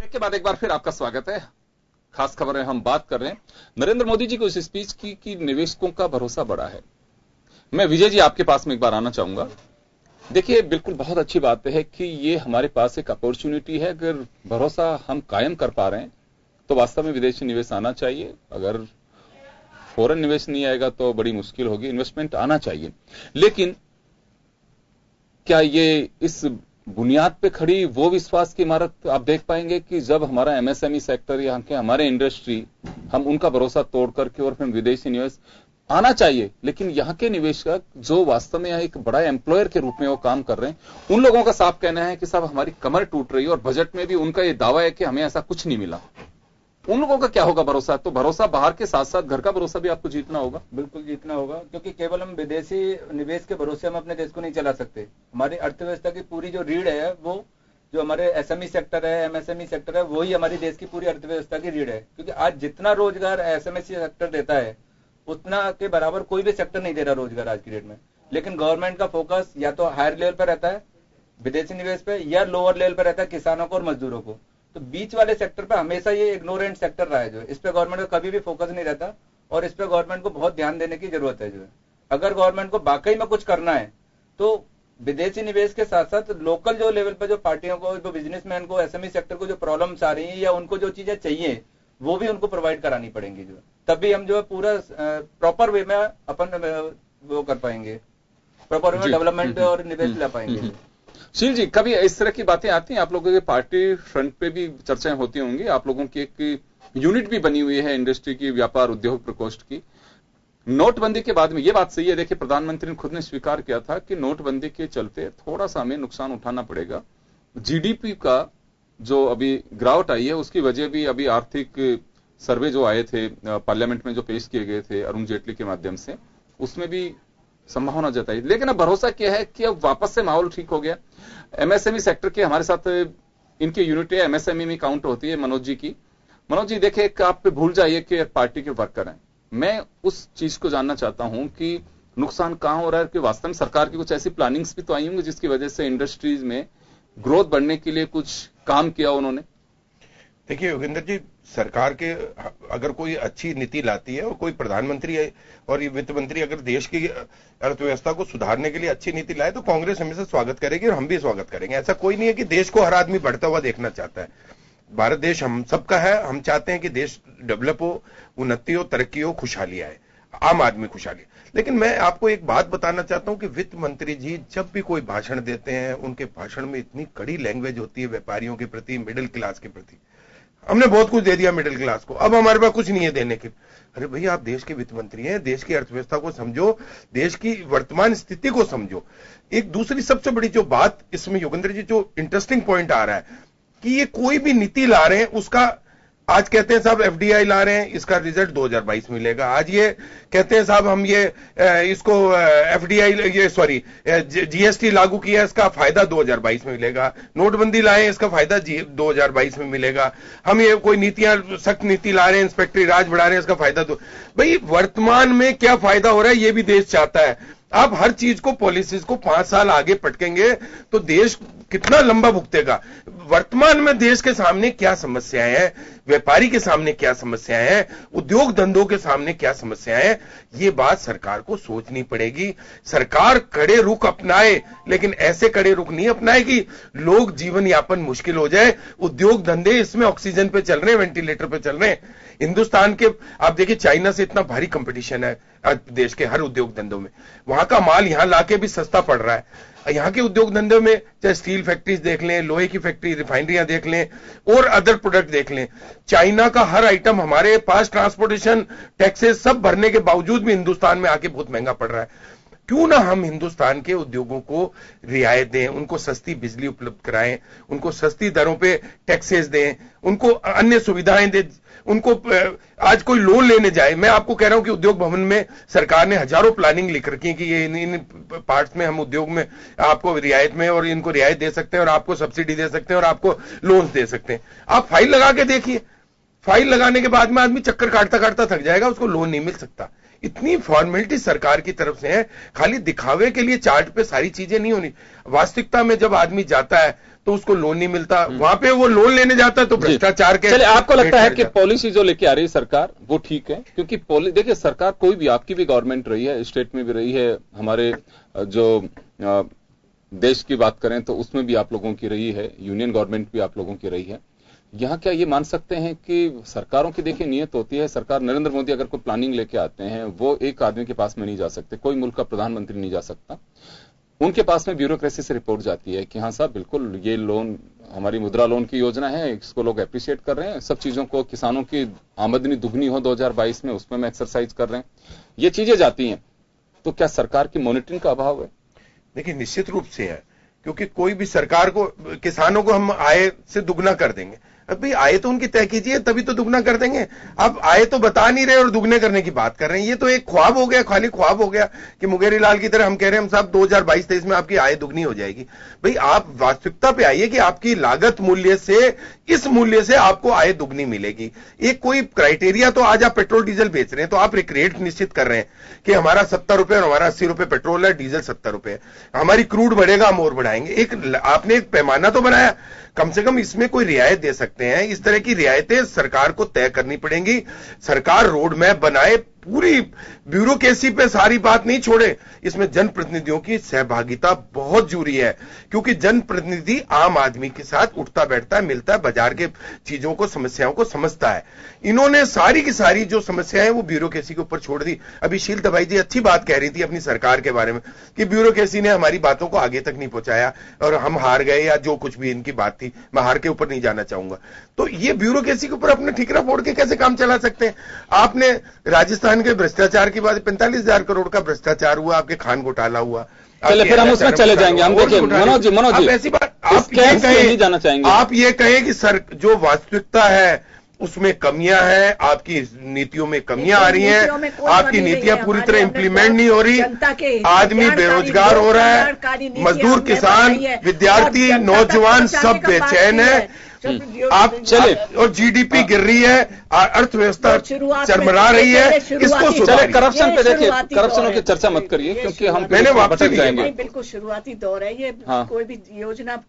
के बाद एक बार फिर आपका स्वागत है। खास खबर है, हम बात कर रहे हैं नरेंद्र मोदी जी को इस स्पीच की कि निवेशकों का भरोसा बढ़ा है। मैं विजय जी आपके पास में एक बार आना चाहूंगा। देखिए, बिल्कुल बहुत अच्छी बात है कि ये हमारे पास एक अपॉर्चुनिटी है। अगर भरोसा हम कायम कर पा रहे हैं तो वास्तव में विदेशी निवेश आना चाहिए। अगर फॉरेन निवेश नहीं आएगा तो बड़ी मुश्किल होगी, इन्वेस्टमेंट आना चाहिए। लेकिन क्या ये इस बुनियाद पे खड़ी वो विश्वास की इमारत आप देख पाएंगे कि जब हमारा एमएसएमई सेक्टर, यहाँ के हमारे इंडस्ट्री, हम उनका भरोसा तोड़ करके और फिर विदेशी निवेश आना चाहिए, लेकिन यहाँ के निवेशक जो वास्तव में यहाँ एक बड़ा एम्प्लॉयर के रूप में वो काम कर रहे हैं, उन लोगों का साफ कहना है कि साहब हमारी कमर टूट रही है और बजट में भी उनका ये दावा है कि हमें ऐसा कुछ नहीं मिला। उन लोगों का क्या होगा भरोसा? तो भरोसा बाहर के साथ साथ घर का भरोसा भी आपको जीतना होगा। बिल्कुल जीतना होगा, क्योंकि केवल हम विदेशी निवेश के भरोसे हम अपने देश को नहीं चला सकते। हमारी अर्थव्यवस्था की पूरी जो रीढ़ है, वो जो हमारे एसएमई सेक्टर है, एमएसएमई सेक्टर है, वही हमारी देश की पूरी अर्थव्यवस्था की रीढ़ है। क्योंकि आज जितना रोजगार एसएमई सेक्टर देता है, उतना के बराबर कोई भी सेक्टर नहीं दे रहा रोजगार आज की डेट में। लेकिन गवर्नमेंट का फोकस या तो हायर लेवल पर रहता है विदेशी निवेश पे, या लोअर लेवल पर रहता है किसानों को और मजदूरों को। तो बीच वाले सेक्टर पे हमेशा ये इग्नोरेंट सेक्टर रहा है। जो इस पे गवर्नमेंट का कभी भी फोकस नहीं रहता और इस पे गवर्नमेंट को बहुत ध्यान देने की जरूरत है। जो है, अगर गवर्नमेंट को वाकई में कुछ करना है तो विदेशी निवेश के साथ साथ लोकल जो लेवल पे जो पार्टियों को, जो बिजनेसमैन को, एसएमई सेक्टर को जो प्रॉब्लम्स आ रही है या उनको जो चीजें चाहिए वो भी उनको प्रोवाइड करानी पड़ेंगी। जो तभी हम जो है पूरा प्रॉपर वे में अपन वो कर पाएंगे, प्रॉपर वे में डेवलपमेंट और निवेश ला पाएंगे। शील जी, कभी इस तरह की बातें आती हैं आप लोगों के पार्टी फ्रंट पे भी चर्चाएं होती होंगी? आप लोगों की एक यूनिट भी बनी हुई है इंडस्ट्री की, व्यापार उद्योग प्रकोष्ठ की। नोटबंदी के बाद में ये बात सही है, देखिए प्रधानमंत्री ने खुद ने स्वीकार किया था कि नोटबंदी के चलते थोड़ा सा हमें नुकसान उठाना पड़ेगा। जीडीपी का जो अभी गिरावट आई है उसकी वजह भी अभी आर्थिक सर्वे जो आए थे पार्लियामेंट में, जो पेश किए गए थे अरुण जेटली के माध्यम से, उसमें भी संभावना जताई। लेकिन अब भरोसा क्या है कि अब वापस से माहौल ठीक हो गया। एमएसएमई सेक्टर के हमारे साथ इनकी यूनिट एमएसएमई में काउंट होती है मनोज जी की। मनोज जी, देखिए आप पे भूल जाइए कि पार्टी के वर्कर हैं। मैं उस चीज को जानना चाहता हूं कि नुकसान कहां हो रहा है, कि वास्तव में सरकार की कुछ ऐसी प्लानिंग्स भी तो आई होंगी जिसकी वजह से इंडस्ट्रीज में ग्रोथ बढ़ने के लिए कुछ काम किया उन्होंने। देखिए योगेंद्र जी, सरकार के अगर कोई अच्छी नीति लाती है और कोई प्रधानमंत्री और वित्त मंत्री अगर देश की अर्थव्यवस्था को सुधारने के लिए अच्छी नीति लाए तो कांग्रेस हमेशा स्वागत करेगी और हम भी स्वागत करेंगे। ऐसा कोई नहीं है कि देश को हर आदमी बढ़ता हुआ देखना चाहता है। भारत देश हम सबका है। हम चाहते हैं कि देश डेवलप हो, उन्नति हो, तरक्की हो, खुशहाली आए, आम आदमी खुशहाली। लेकिन मैं आपको एक बात बताना चाहता हूं कि वित्त मंत्री जी जब भी कोई भाषण देते हैं, उनके भाषण में इतनी कड़ी लैंग्वेज होती है व्यापारियों के प्रति, मिडिल क्लास के प्रति। हमने बहुत कुछ दे दिया मिडिल क्लास को, अब हमारे पास कुछ नहीं है देने के। अरे भैया, आप देश के वित्त मंत्री हैं, देश की अर्थव्यवस्था को समझो, देश की वर्तमान स्थिति को समझो। एक दूसरी सबसे बड़ी जो बात इसमें योगेंद्र जी, जो इंटरेस्टिंग पॉइंट आ रहा है कि ये कोई भी नीति ला रहे हैं, उसका आज कहते हैं साहब एफडीआई ला रहे हैं, इसका रिजल्ट 2022 मिलेगा। आज ये कहते हैं साहब हम ये इसको एफडीआई ये सॉरी जीएसटी लागू किया, इसका फायदा 2022 में मिलेगा। नोटबंदी लाए, इसका फायदा 2022 में मिलेगा। हम ये कोई नीतियां, सख्त नीति ला रहे हैं, इंस्पेक्टरी राज बढ़ा रहे हैं, इसका फायदा भाई वर्तमान में क्या फायदा हो रहा है ये भी देश चाहता है। आप हर चीज को, पॉलिसीज को 5 साल आगे पटकेंगे तो देश कितना लंबा भुगतेगा। वर्तमान में देश के सामने क्या समस्याएं हैं, व्यापारी के सामने क्या समस्याएं हैं, उद्योग धंधों के सामने क्या समस्याएं हैं, ये बात सरकार को सोचनी पड़ेगी। सरकार कड़े रुख अपनाए, लेकिन ऐसे कड़े रुख नहीं अपनाए कि लोग जीवन यापन मुश्किल हो जाए। उद्योग धंधे इसमें ऑक्सीजन पे चल रहे हैं, वेंटिलेटर पे चल रहे हैं। हिंदुस्तान के आप देखिए, चाइना से इतना भारी कंपटीशन है आज देश के हर उद्योग धंधों में, वहां का माल यहां लाके भी सस्ता पड़ रहा है। यहां के उद्योग धंधों में चाहे स्टील फैक्ट्रीज देख लें, लोहे की फैक्ट्री, रिफाइनरियां देख लें और अदर प्रोडक्ट देख लें, चाइना का हर आइटम हमारे पास ट्रांसपोर्टेशन, टैक्सेस सब भरने के बावजूद भी हिंदुस्तान में आके बहुत महंगा पड़ रहा है। क्यों ना हम हिंदुस्तान के उद्योगों को रियायत दें, उनको सस्ती बिजली उपलब्ध कराएं, उनको सस्ती दरों पे टैक्सेस दें, उनको अन्य सुविधाएं दें, उनको आज कोई लोन लेने जाए, मैं आपको कह रहा हूं कि उद्योग भवन में सरकार ने हजारों प्लानिंग लिख रखी है कि ये इन पार्ट्स में हम उद्योग में आपको रियायत में और इनको रियायत दे सकते हैं और आपको सब्सिडी दे सकते हैं और आपको लोन्स दे सकते हैं। आप फाइल लगा के देखिए, फाइल लगाने के बाद में आदमी चक्कर काटता काटता थक जाएगा, उसको लोन नहीं मिल सकता। इतनी फॉर्मेलिटी सरकार की तरफ से है, खाली दिखावे के लिए चार्ट पे सारी चीजें नहीं होनी। वास्तविकता में जब आदमी जाता है तो उसको लोन नहीं मिलता, वहां पे वो लोन लेने जाता है तो भ्रष्टाचार के। चलिए, आपको लगता है कि पॉलिसी जो लेके आ रही है सरकार वो ठीक है? क्योंकि देखिए, सरकार कोई भी, आपकी भी गवर्नमेंट रही है, स्टेट में भी रही है, हमारे जो देश की बात करें तो उसमें भी आप लोगों की रही है, यूनियन गवर्नमेंट भी आप लोगों की रही है। यहां क्या ये मान सकते हैं कि सरकारों की देखिए नियत होती है, सरकार नरेंद्र मोदी अगर कोई प्लानिंग लेके आते हैं, वो एक आदमी के पास में नहीं जा सकते, कोई मुल्क का प्रधानमंत्री नहीं जा सकता, उनके पास में ब्यूरोक्रेसी से रिपोर्ट जाती है कि हाँ साहब बिल्कुल ये लोन हमारी मुद्रा लोन की योजना है, इसको लोग अप्रिशिएट कर रहे हैं, सब चीजों को, किसानों की आमदनी दुगनी हो 2022 में, उसमें हम एक्सरसाइज कर रहे हैं, ये चीजें जाती हैं। तो क्या सरकार की मॉनिटरिंग का अभाव है? देखिए, निश्चित रूप से है, क्योंकि कोई भी सरकार को, किसानों को हम आय से दुगना कर देंगे, अभी आय तो उनकी तय कीजिए तभी तो दुगना कर देंगे। अब आय तो बता नहीं रहे और दुगने करने की बात कर रहे हैं, ये तो एक ख्वाब हो गया, खाली ख्वाब हो गया कि मुंगेरी लाल की तरह हम कह रहे हैं हम साहब 2022-23 में आपकी आय दुगनी हो जाएगी। भाई आप वास्तविकता पे आइए कि आपकी लागत मूल्य से, इस मूल्य से आपको आय दुगनी मिलेगी। एक कोई क्राइटेरिया, तो आज आप पेट्रोल डीजल बेच रहे हैं तो आप एक रेट निश्चित कर रहे हैं कि हमारा 70 रुपए और हमारा 80 रुपए पेट्रोल है, डीजल 70 रुपए, हमारी क्रूड बढ़ेगा हम और बढ़ाएंगे। आपने एक पैमाना तो बनाया, कम से कम इसमें कोई रियायत दे सकते हैं। इस तरह की रियायतें सरकार को तय करनी पड़ेंगी। सरकार रोड मैप बनाए, पूरी ब्यूरोक्रेसी पे सारी बात नहीं छोड़े। इसमें जनप्रतिनिधियों की सहभागिता बहुत जरूरी है, क्योंकि जनप्रतिनिधि आम आदमी के साथ उठता बैठता है, मिलता है, बाजार के चीजों को, समस्याओं को समझता है। इन्होंने सारी की सारी जो समस्याएं वो ब्यूरोक्रेसी के ऊपर छोड़ दी। अभी शील दबाई जी अच्छी बात कह रही थी अपनी सरकार के बारे में कि ब्यूरोक्रेसी ने हमारी बातों को आगे तक नहीं पहुंचाया और हम हार गए, या जो कुछ भी इनकी बात थी, मैं हार के ऊपर नहीं जाना चाहूंगा। तो ये ब्यूरोक्रेसी के ऊपर अपना ठिकरा फोड़ के कैसे काम चला सकते हैं? आपने राजस्थान के भ्रष्टाचार की बात, 45,000 करोड़ का भ्रष्टाचार हुआ, आपके खान घोटाला हुआ। चले फिर हम उसमें चले जाएंगे। हम देखिए मनोज जी ऐसी बात आप नहीं जाना चाहेंगे, आप ये कहें कि सर जो वास्तविकता है उसमें कमियां हैं, आपकी नीतियों में कमियां आ रही हैं, आपकी नीतियां पूरी तरह इंप्लीमेंट नहीं हो रही, आदमी बेरोजगार हो रहा है, मजदूर, किसान, विद्यार्थी, नौजवान सब बेचैन है। आप चले और जीडीपी गिर रही है, अर्थव्यवस्था चरमरा रही है, इसको चले करप्शन पे देखिए, करप्शन की चर्चा मत करिए क्योंकि हम मैंने वापस जाएंगे। बिल्कुल शुरुआती दौर है ये, कोई भी योजना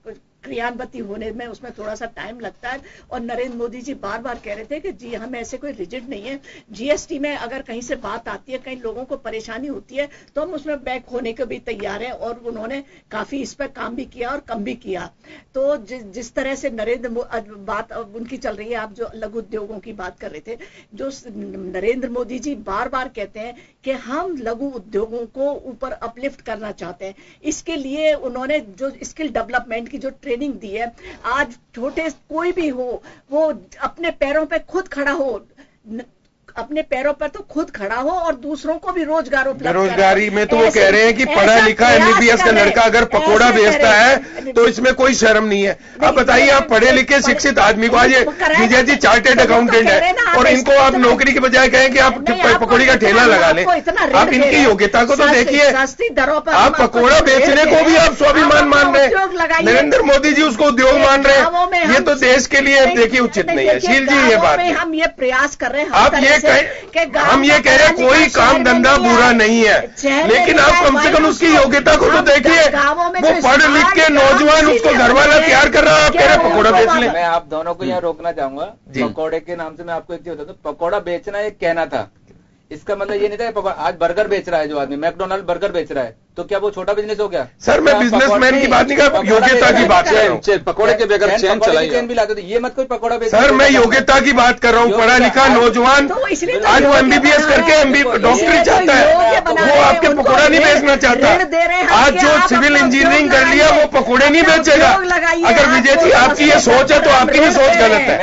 क्रियान्वित होने में उसमें थोड़ा सा टाइम लगता है। और नरेंद्र मोदी जी बार बार कह रहे थे कि जी हम ऐसे कोई रिजिड नहीं है, जीएसटी में अगर कहीं से बात आती है, कहीं लोगों को परेशानी होती है तो हम उसमें बैक होने को भी तैयार हैं। और उन्होंने काफी इस पर काम भी किया और कम भी किया। तो जिस तरह से बात उनकी चल रही है, आप जो लघु उद्योगों की बात कर रहे थे, जो नरेंद्र मोदी जी बार बार कहते हैं कि हम लघु उद्योगों को ऊपर अपलिफ्ट करना चाहते हैं। इसके लिए उन्होंने जो स्किल डेवलपमेंट की जो ट्रेनिंग दी है, आज छोटे कोई भी हो वो अपने पैरों पे खुद खड़ा हो, अपने पैरों पर तो खुद खड़ा हो और दूसरों को भी रोजगार उपलब्ध। बेरोजगारी में तो वो कह रहे हैं कि पढ़ा लिखा एमबीबीएस का लड़का अगर पकोड़ा बेचता है तो इसमें कोई शर्म नहीं है। अब बताइए, आप पढ़े लिखे शिक्षित आदमी को, आज विजय जी चार्टेड अकाउंटेंट है और इनको आप नौकरी के बजाय कहें कि आप पकौड़ी का ठेला लगा लें। आप इनकी योग्यता को तो देखिए, आप पकौड़ा बेचने को भी आप स्वाभिमान मान रहे हैं, नरेंद्र मोदी जी उसको उद्योग मान रहे हैं। ये तो देश के लिए देखिए उचित नहीं है। शील जी, ये बात हम ये प्रयास कर रहे हैं, आप ये हम ये कह रहे हैं कोई काम धंधा बुरा नहीं है, लेकिन आप कम से कम उसकी योग्यता को तो देखिए। वो पढ़ लिख के नौजवान उसको घर वाला तैयार कर रहा है, आप कह रहे पकौड़ा बेच ले। मैं आप दोनों को यहाँ रोकना चाहूंगा। पकौड़े के नाम से मैं आपको एक चीज बताता हूँ, पकौड़ा बेचना एक कहना था, इसका मतलब ये नहीं था आज बर्गर बेच रहा है जो आदमी, मैकडोनाल्ड बर्गर बेच रहा है, तो क्या वो छोटा बिजनेस हो गया? सर मैं बिजनेसमैन की बात नहीं कर, योग्यता की बात कर रहा हूँ। पकौड़े के बगैर चेन चलाई, चेन भी लाते थे, ये मत कोई पकौड़ा बेच। सर मैं योग्यता की बात कर रहा हूँ, पढ़ा लिखा नौजवान आज वो MBBS करके डॉक्टरी चाहता है, वो आपके पकौड़ा नहीं बेचना चाहता। आज जो सिविल इंजीनियरिंग कर लिया वो पकौड़े नहीं बेचेगा। अगर विजय जी आपकी ये सोच है तो आपकी भी सोच गलत है,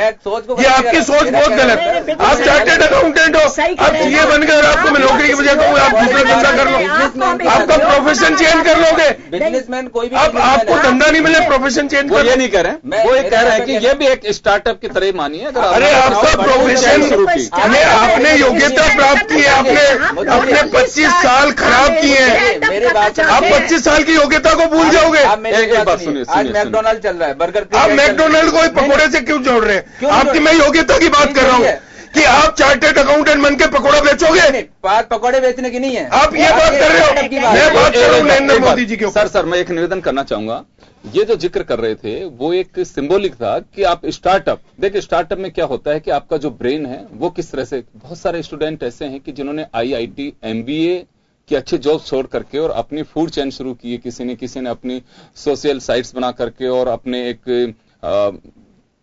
ये आपकी सोच बहुत गलत है। आप चार्टेड अकाउंटेंट हो, आप CA बनकर आपको मैं नौकरी की वजह कहूँ आप दूसरा धंधा कर लो, आपका प्रोफेशन चेंज कर लोगे। बिजनेसमैन कोई भी अब आपको धंधा नहीं मिले प्रोफेशन चेंज वो ये नहीं कह रहे हैं, वो ये कह रहे हैं कि ये भी एक स्टार्टअप की तरह मानिए। अरे आपका प्रोफेशन शुरू की, आपने योग्यता प्राप्त की है, आपने अपने 25 साल खराब किए हैं, मेरे बात आप 25 साल की योग्यता को भूल जाओगे। एक बात सुनिए, आज मैकडोनाल्ड चल रहा है, बर्गर, आप मैकडोनाल्ड को पकौड़े से क्यों जोड़ रहे हैं? आपकी मैं योग्यता की बात कर रहा हूँ कि आप चार्टेड अकाउंटेंट बन के पकौड़ा बेचोगे। बात पकौड़े बेचने की नहीं है, आप ये बात कर रहे हो, मैं बात कर रहा हूँ नरेंद्र मोदी जी के ऊपर। सर मैं एक निवेदन करना चाहूंगा, ये जो जिक्र कर रहे थे वो एक सिंबॉलिक था कि आप स्टार्टअप देखिए, स्टार्टअप में क्या होता है कि आपका जो ब्रेन है वो किस तरह से, बहुत सारे स्टूडेंट ऐसे हैं कि जिन्होंने IIT MBA की अच्छे जॉब छोड़ करके और अपनी फूड चेन शुरू की है, किसी ने अपनी सोशल साइट्स बना करके और अपने एक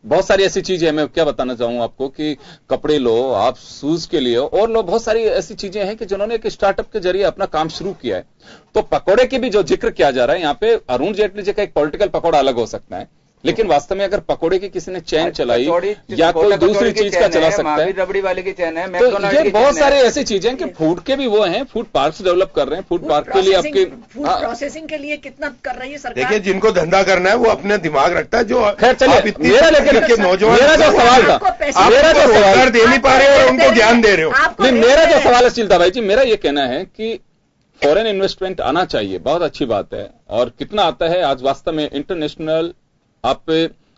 बहुत सारी ऐसी चीजें हैं। मैं क्या बताना चाहूंगा आपको कि कपड़े लो आप, शूज के लिए और लो, बहुत सारी ऐसी चीजें हैं कि जिन्होंने एक स्टार्टअप के जरिए अपना काम शुरू किया है। तो पकौड़े के भी जो जिक्र किया जा रहा है यहाँ पे, अरुण जेटली जी का एक पॉलिटिकल पकौड़ा अलग हो सकता है, लेकिन वास्तव में अगर पकौड़े की किसी ने चैन चलाई या कोई दूसरी चीज का चला सकता है, रबड़ी वाले की चैन है, तो ये बहुत सारी ऐसी चीजें हैं कि फूड के भी वो हैं, फूड पार्क्स डेवलप कर रहे हैं, फूड पार्क के लिए आपके फूड प्रोसेसिंग के लिए कितना कर रही है सरकार। देखिए जिनको धंधा करना है वो अपने दिमाग रखता है। जो खैर चलिए, लेकिन नौजवान, मेरा जो सवाल था, मेरा जो सवाल दे नहीं पा रहे और उनको ज्ञान दे रहे हो। नहीं, मेरा जो सवाल है चिल्ता भाई जी, मेरा ये कहना है कि फॉरेन इन्वेस्टमेंट आना चाहिए, बहुत अच्छी बात है, और कितना आता है आज वास्तव में इंटरनेशनल आप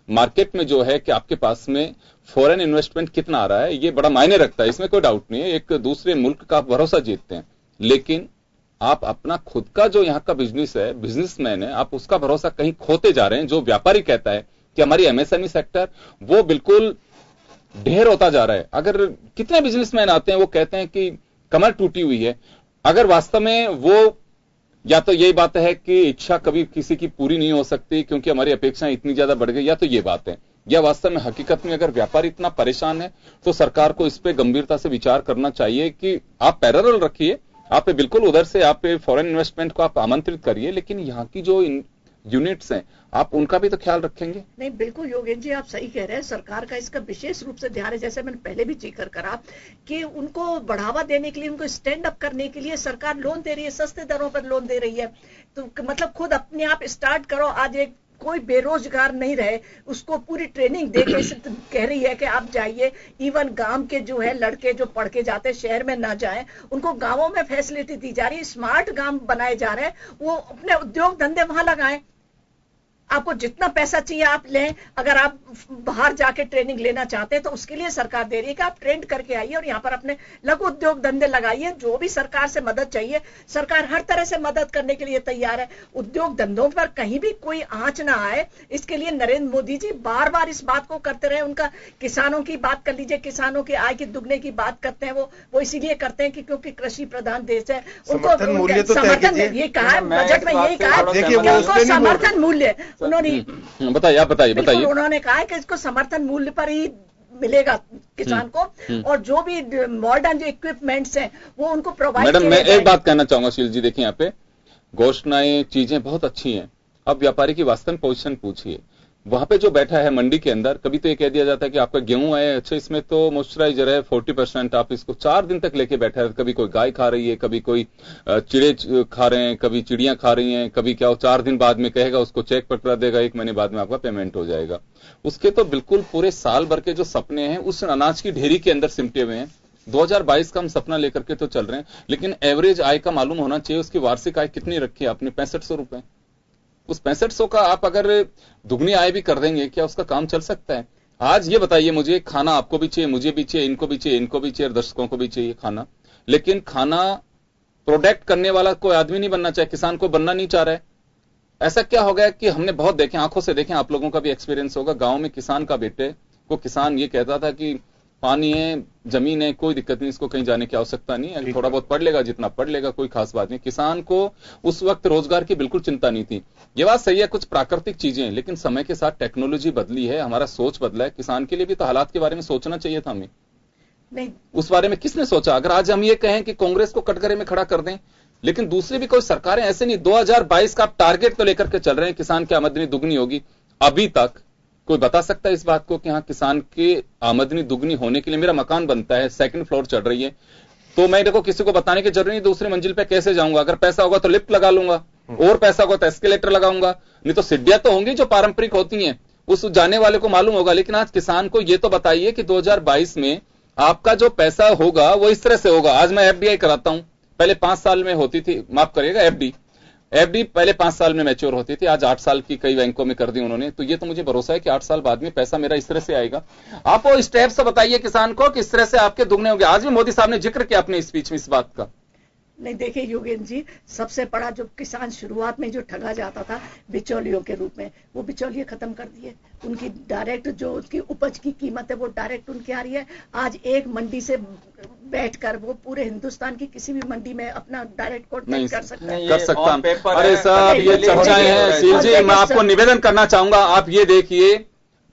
मार्केट में जो है कि आपके पास में फॉरेन इन्वेस्टमेंट कितना आ रहा है, ये बड़ा मायने रखता है, इसमें कोई डाउट नहीं है। एक दूसरे मुल्क का भरोसा जीतते हैं, लेकिन आप अपना खुद का जो यहां का बिजनेस है, बिजनेसमैन है, आप उसका भरोसा कहीं खोते जा रहे हैं। जो व्यापारी कहता है कि हमारी MSME सेक्टर वो बिल्कुल ढेर होता जा रहा है। अगर कितने बिजनेसमैन आते हैं वो कहते हैं कि कमर टूटी हुई है, अगर वास्तव में वो, या तो यही बात है कि इच्छा कभी किसी की पूरी नहीं हो सकती क्योंकि हमारी अपेक्षाएं इतनी ज्यादा बढ़ गई, या तो ये बात है, या वास्तव में हकीकत में अगर व्यापारी इतना परेशान है तो सरकार को इस पे गंभीरता से विचार करना चाहिए कि आप पैरेलल रखिए, आप बिल्कुल उधर से आप फॉरेन इन्वेस्टमेंट को आप आमंत्रित करिए, लेकिन यहाँ की जो यूनिट्स हैं आप उनका भी तो ख्याल रखेंगे। नहीं बिल्कुल योगेश जी आप सही कह रहे हैं, सरकार का इसका विशेष रूप से ध्यान है। जैसे मैंने पहले भी जिक्र करा कि उनको बढ़ावा देने के लिए, उनको स्टैंड अप करने के लिए सरकार लोन दे रही है, सस्ते दरों पर लोन दे रही है। तो मतलब खुद अपने आप स्टार्ट करो। आज एक कोई बेरोजगार नहीं रहे, उसको पूरी ट्रेनिंग दे के कह रही है कि आप जाइए। इवन गांव के जो है लड़के जो पढ़ के जाते शहर में ना जाएं, उनको गांवों में फैसिलिटी दी जा रही है, स्मार्ट गांव बनाए जा रहे हैं, वो अपने उद्योग धंधे वहां लगाएं। आपको जितना पैसा चाहिए आप लें, अगर आप बाहर जाके ट्रेनिंग लेना चाहते हैं तो उसके लिए सरकार दे रही है कि आप ट्रेंड करके आइए और यहाँ पर अपने लघु उद्योग धंधे लगाइए। जो भी सरकार से मदद चाहिए, सरकार हर तरह से मदद करने के लिए तैयार है। उद्योग धंधों पर कहीं भी कोई आंच ना आए, इसके लिए नरेंद्र मोदी जी बार बार इस बात को करते रहे। उनका किसानों की बात कर लीजिए, किसानों की आय के दुगने की बात करते हैं, वो इसीलिए करते हैं कि क्योंकि कृषि प्रधान देश है। उनको समर्थन ये कहा है बजट में, यही कहा है समर्थन मूल्य उन्होंने बताइए, आप बताइए। उन्होंने कहा है कि इसको समर्थन मूल्य पर ही मिलेगा किसान को, और जो भी मॉडर्न जो इक्विपमेंट्स हैं वो उनको प्रोवाइड। मैडम मैं एक बात कहना चाहूंगा शील जी, देखिए यहाँ पे घोषणाएं चीजें बहुत अच्छी हैं, अब व्यापारी की वास्तविक पोजीशन पूछिए। वहां पे जो बैठा है मंडी के अंदर, कभी तो ये कह दिया जाता है कि आपका गेहूं है, अच्छा इसमें तो मॉइस्चराइजर है 40%, आप इसको 4 दिन तक लेके बैठा है। कभी कोई गाय खा रही है, कभी कोई चिड़े खा रहे हैं, कभी चिड़ियां खा रही हैं, कभी क्या 4 दिन बाद में कहेगा, उसको चेक पकड़ा देगा, 1 महीने बाद में आपका पेमेंट हो जाएगा। उसके तो बिल्कुल पूरे साल भर के जो सपने हैं उस अनाज की ढेरी के अंदर सिमटे हुए हैं। 2022 का हम सपना लेकर के तो चल रहे हैं, लेकिन एवरेज आय का मालूम होना चाहिए, उसकी वार्षिक आय कितनी रखी है आपने? 6500 रुपए। उस 6500 का आप अगर दुगनी आय भी कर देंगे, क्या उसका काम चल सकता है? आज ये बताइए मुझे, खाना आपको भी चाहिए, मुझे भी चाहिए, इनको भी चाहिए, इनको भी चाहिए, दर्शकों को भी चाहिए खाना, लेकिन खाना प्रोडक्ट करने वाला कोई आदमी नहीं बनना चाहिए, किसान को बनना नहीं चाह रहा है। ऐसा क्या हो गया कि हमने बहुत देखे, आंखों से देखे, आप लोगों का भी एक्सपीरियंस होगा, गांव में किसान का बेटे को किसान ये कहता था कि पानी है, जमीन है, कोई दिक्कत नहीं, इसको कहीं जाने की आवश्यकता नहीं है, थोड़ा बहुत पढ़ लेगा, जितना पढ़ लेगा, कोई खास बात नहीं। किसान को उस वक्त रोजगार की बिल्कुल चिंता नहीं थी। ये बात सही है, कुछ प्राकृतिक चीजें हैं, लेकिन समय के साथ टेक्नोलॉजी बदली है, हमारा सोच बदला है। किसान के लिए भी तो हालात के बारे में सोचना चाहिए था हमें। नहीं, उस बारे में किसने सोचा? अगर आज हम ये कहें कि कांग्रेस को कटघरे में खड़ा कर दें, लेकिन दूसरी भी कोई सरकारें ऐसे नहीं, 2022 का आप टारगेट तो लेकर के चल रहे हैं, किसान की आमदनी दुगनी होगी। अभी तक कोई बता सकता है इस बात को कि हाँ, किसान की आमदनी दुगनी होने के लिए, मेरा मकान बनता है, 2nd फ्लोर चढ़ रही है, तो मैं देखो किसी को बताने की जरूरत नहीं, दूसरी मंजिल पे कैसे जाऊंगा? अगर पैसा होगा तो लिफ्ट लगा लूंगा, और पैसा होगा तो एस्केलेटर लगाऊंगा, नहीं तो सीढ़ियां तो होंगी जो पारंपरिक होती हैं, उस जाने वाले को मालूम होगा। लेकिन आज किसान को ये तो बताइए कि 2022 में आपका जो पैसा होगा वो इस तरह से होगा। आज मैं एफडीआई कराता हूं, पहले 5 साल में होती थी, माफ करिएगा, एफडी पहले 5 साल में मैच्योर होती थी, आज 8 साल की कई बैंकों में कर दी उन्होंने। तो ये तो मुझे भरोसा है कि 8 साल बाद में पैसा मेरा इस तरह से आएगा। आप वो स्टेप्स बताइए किसान को किस तरह से आपके दुगने होंगे। आज भी मोदी साहब ने जिक्र किया अपने स्पीच में इस बात का। नहीं, देखिए योगेंद्र जी, सबसे बड़ा जो किसान शुरुआत में जो ठगा जाता था बिचौलियों के रूप में, वो बिचौलिए खत्म कर दिए। उनकी डायरेक्ट जो उनकी उपज की कीमत है वो डायरेक्ट उनकी आ रही है। आज एक मंडी से बैठकर वो पूरे हिंदुस्तान की किसी भी मंडी में अपना डायरेक्ट कॉन्टेक्ट कर सकता है। कर सकता। अरे साहब, ये चर्चाएं हैं। सील जी, मैं आपको निवेदन करना चाहूंगा, आप ये देखिए,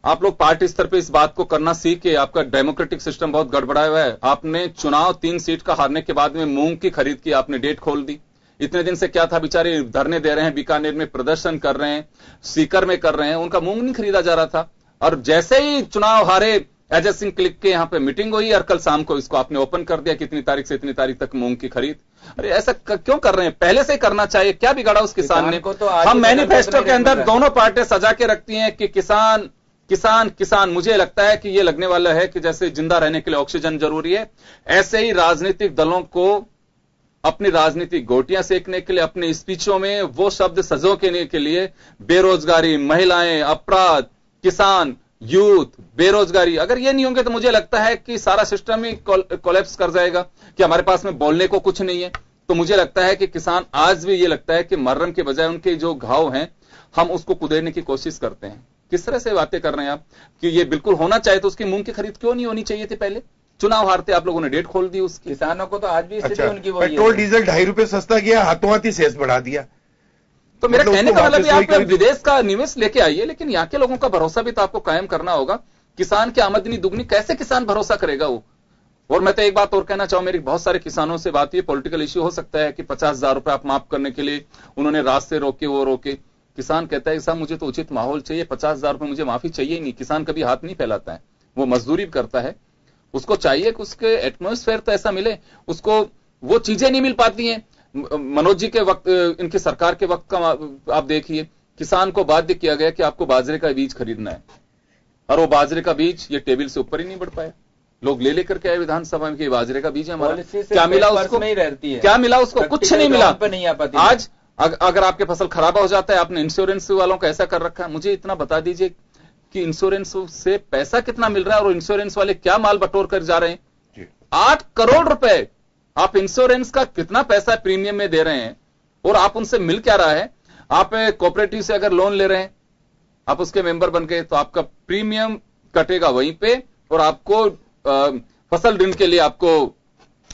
आप लोग पार्टी स्तर पे इस बात को करना सीखे। आपका डेमोक्रेटिक सिस्टम बहुत गड़बड़ाया हुआ है। आपने चुनाव 3 सीट का हारने के बाद में मूंग की खरीद की, आपने डेट खोल दी। इतने दिन से क्या था, बेचारे धरने दे रहे हैं, बीकानेर में प्रदर्शन कर रहे हैं, सीकर में कर रहे हैं, उनका मूंग नहीं खरीदा जा रहा था। और जैसे ही चुनाव हारे, अजय सिंह क्लिक के यहां पे मीटिंग हुई और कल शाम को इसको आपने ओपन कर दिया, कितनी तारीख से इतनी तारीख तक मूंग की खरीद। अरे ऐसा क्यों कर रहे हैं? पहले से ही करना चाहिए, क्या बिगाड़ा उस किसान ने? हम मैनिफेस्टो के अंदर दोनों पार्टियां सजा के रखती हैं कि किसान किसान किसान। मुझे लगता है कि ये लगने वाला है कि जैसे जिंदा रहने के लिए ऑक्सीजन जरूरी है, ऐसे ही राजनीतिक दलों को अपनी राजनीतिक गोटियां सेकने के लिए, अपने स्पीचों में वो शब्द सजोने के लिए बेरोजगारी, महिलाएं, अपराध, किसान, यूथ, बेरोजगारी, अगर ये नहीं होंगे तो मुझे लगता है कि सारा सिस्टम ही कोलैप्स कर जाएगा, कि हमारे पास में बोलने को कुछ नहीं है। तो मुझे लगता है कि किसान आज भी ये लगता है कि मर्रम के बजाय उनके जो घाव हैं हम उसको कुदेरने की कोशिश करते हैं। किस तरह से बातें कर रहे हैं आप कि ये बिल्कुल होना चाहिए, तो उसकी मूंग की खरीद क्यों नहीं होनी चाहिए थी? पहले चुनाव हारते आप लोगों ने डेट खोल दी उसकी। किसानों को तो आज भी स्थिति उनकी वही है। पेट्रोल डीजल 2.5 रुपए सस्ता किया, हाथों हाथ ही सेस बढ़ा दिया। तो मेरा कहने का मतलब आप विदेश का निवेश लेके आइए, लेकिन यहाँ के लोगों का भरोसा भी तो आपको कायम करना होगा। किसान की आमदनी दुगनी कैसे किसान भरोसा करेगा वो? और मैं तो एक बात और कहना चाहूं, मेरी बहुत सारे किसानों से बात, ये पॉलिटिकल इश्यू हो सकता है कि 50,000 रुपए आप माफ करने के लिए उन्होंने रास्ते रोके, वो रोके। किसान कहता है साहब मुझे तो उचित माहौल चाहिए, 50,000 रुपए मुझे माफी चाहिए ही नहीं। किसान कभी हाथ नहीं फैलाता है, वो मजदूरी भी करता है, उसको चाहिए कि उसके एटमॉस्फेयर तो ऐसा मिले, उसको वो चीजें नहीं मिल पाती हैं। मनोज जी के वक्त, इनकी सरकार के वक्त का आप देखिए, किसान को बाध्य किया गया कि आपको बाजरे का बीज खरीदना है, और वो बाजरे का बीज ये टेबल से ऊपर ही नहीं बढ़ पाया। लोग ले लेकर के आए विधानसभा में, बाजरे का बीज है हमारा, क्या मिला उसको? नहीं रहती है, क्या मिला उसको? कुछ नहीं मिला। नहीं आ पाती। आज अगर आपके फसल खराब हो जाता है, आपने इंश्योरेंस वालों को ऐसा कर रखा है, मुझे इतना बता दीजिए कि इंश्योरेंस से पैसा कितना मिल रहा है और इंश्योरेंस वाले क्या माल बटोर कर जा रहे हैं? 8 करोड़ रुपए आप इंश्योरेंस का कितना पैसा प्रीमियम में दे रहे हैं, और आप उनसे मिल क्या रहा है? आप कोऑपरेटिव से अगर लोन ले रहे हैं, आप उसके मेंबर बन गए, तो आपका प्रीमियम कटेगा वहीं पे, और आपको फसल ऋण के लिए आपको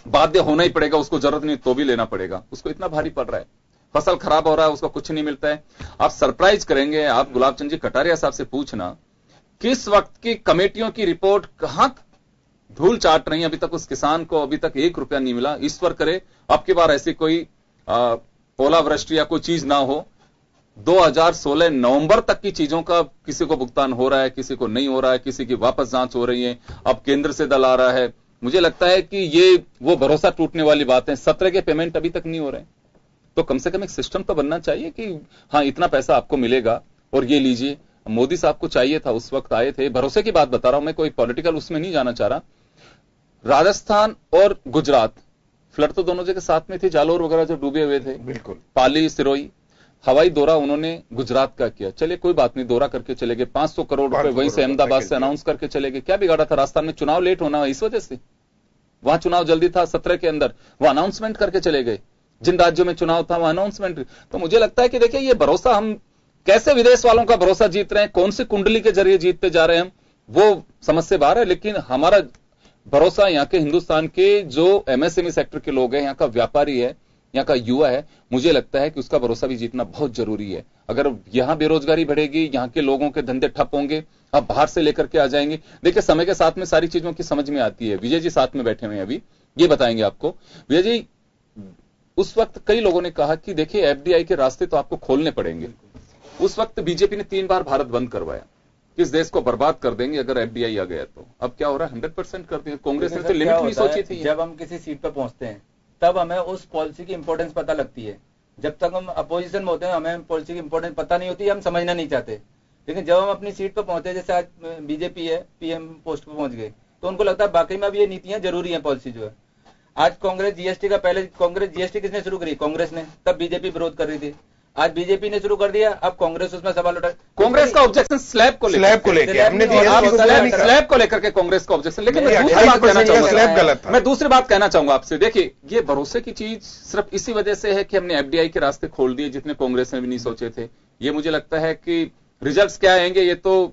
बाध्य होना ही पड़ेगा, उसको जरूरत नहीं तो भी लेना पड़ेगा। उसको इतना भारी पड़ रहा है, फसल खराब हो रहा है, उसको कुछ नहीं मिलता है। आप सरप्राइज करेंगे, आप गुलाब चंद जी कटारिया साहब से पूछना किस वक्त की कमेटियों की रिपोर्ट कहां धूल चाट रही है, अभी तक उस किसान को अभी तक 1 रुपया नहीं मिला। ईश्वर करे आपकी बार ऐसी कोई ओलावृष्टि या कोई चीज ना हो। 2016 नवंबर तक की चीजों का किसी को भुगतान हो रहा है, किसी को नहीं हो रहा है, किसी की वापस जांच हो रही है, अब केंद्र से दल आ रहा है। मुझे लगता है कि ये वो भरोसा टूटने वाली बात है। 17 के पेमेंट अभी तक नहीं हो रहे हैं, तो कम से कम एक सिस्टम तो बनना चाहिए कि हाँ इतना पैसा आपको मिलेगा और ये लीजिए। मोदी साहब को चाहिए था, उस वक्त आए थे। भरोसे की बात बता रहा हूं मैं, कोई पॉलिटिकल उसमें नहीं जाना चाह रहा। राजस्थान और गुजरात फ्लड तो दोनों जगह साथ में थे, जालोर वगैरह जो डूबे हुए थे, बिल्कुल, पाली, सिरोही। हवाई दौरा उन्होंने गुजरात का किया, चलिए कोई बात नहीं, दौरा करके चले गए, 500 करोड़ रुपए वहीं से अहमदाबाद से अनाउंस करके चले गए। क्या बिगाड़ा था? राजस्थान में चुनाव लेट होना इस वजह से, वहां चुनाव जल्दी था 17 के अंदर, वो अनाउंसमेंट करके चले गए। जिन राज्यों में चुनाव था वहां अनाउंसमेंट। तो मुझे लगता है कि देखिए ये भरोसा हम कैसे विदेश वालों का भरोसा जीत रहे हैं, कौन सी कुंडली के जरिए जीतते जा रहे हैं, वो समझ से बाहर है। लेकिन हमारा भरोसा यहाँ के हिंदुस्तान के जो एमएसएमई सेक्टर के लोग हैं, यहाँ का व्यापारी है, यहाँ का युवा है, मुझे लगता है कि उसका भरोसा भी जीतना बहुत जरूरी है। अगर यहां बेरोजगारी बढ़ेगी, यहाँ के लोगों के धंधे ठप होंगे, अब बाहर से लेकर के आ जाएंगे। देखिए समय के साथ में सारी चीजों की समझ में आती है। विजय जी साथ में बैठे हुए हैं, अभी ये बताएंगे आपको। विजय जी, उस वक्त कई लोगों ने कहा कि देखिए एफडीआई के रास्ते तो आपको खोलने पड़ेंगे। उस वक्त बीजेपी ने 3 बार भारत बंद करवाया, इस देश को बर्बाद कर देंगे अगर एफडीआई आ गया तो। अब क्या हो रहा है? 100% कर दिया। कांग्रेस ने तो लिमिट नहीं सोची थी। जब हम किसी सीट पर पहुंचते हैं तब हमें उस पॉलिसी की इंपॉर्टेंस पता लगती है। जब तक हम अपोजिशन में होते हैं हमें पॉलिसी की इंपॉर्टेंस पता नहीं होती, हम समझना नहीं चाहते। लेकिन जब हम अपनी सीट पर पहुंचे, जैसे आज बीजेपी है, पीएम पोस्ट पर पहुंच गए, तो उनको लगता है वाकई में अब ये नीतियां जरूरी है, पॉलिसी जो है। आज कांग्रेस जीएसटी का, पहले कांग्रेस जीएसटी किसने शुरू करी? कांग्रेस ने, तब बीजेपी विरोध कर रही थी। आज बीजेपी ने शुरू कर दिया, अब कांग्रेस उसमें सवाल उठा। कांग्रेस का ऑब्जेक्शन स्लैब को लेकर हमने स्लैब को लेकर के कांग्रेस का ऑब्जेक्शन। लेकिन मैं दूसरी बात कहना चाहूंगा आपसे। देखिए ये भरोसे की चीज सिर्फ इसी वजह से है कि हमने एफडीआई के रास्ते खोल दिए, जितने कांग्रेस ने भी नहीं सोचे थे। ये मुझे लगता है कि रिजल्ट्स क्या आएंगे ये तो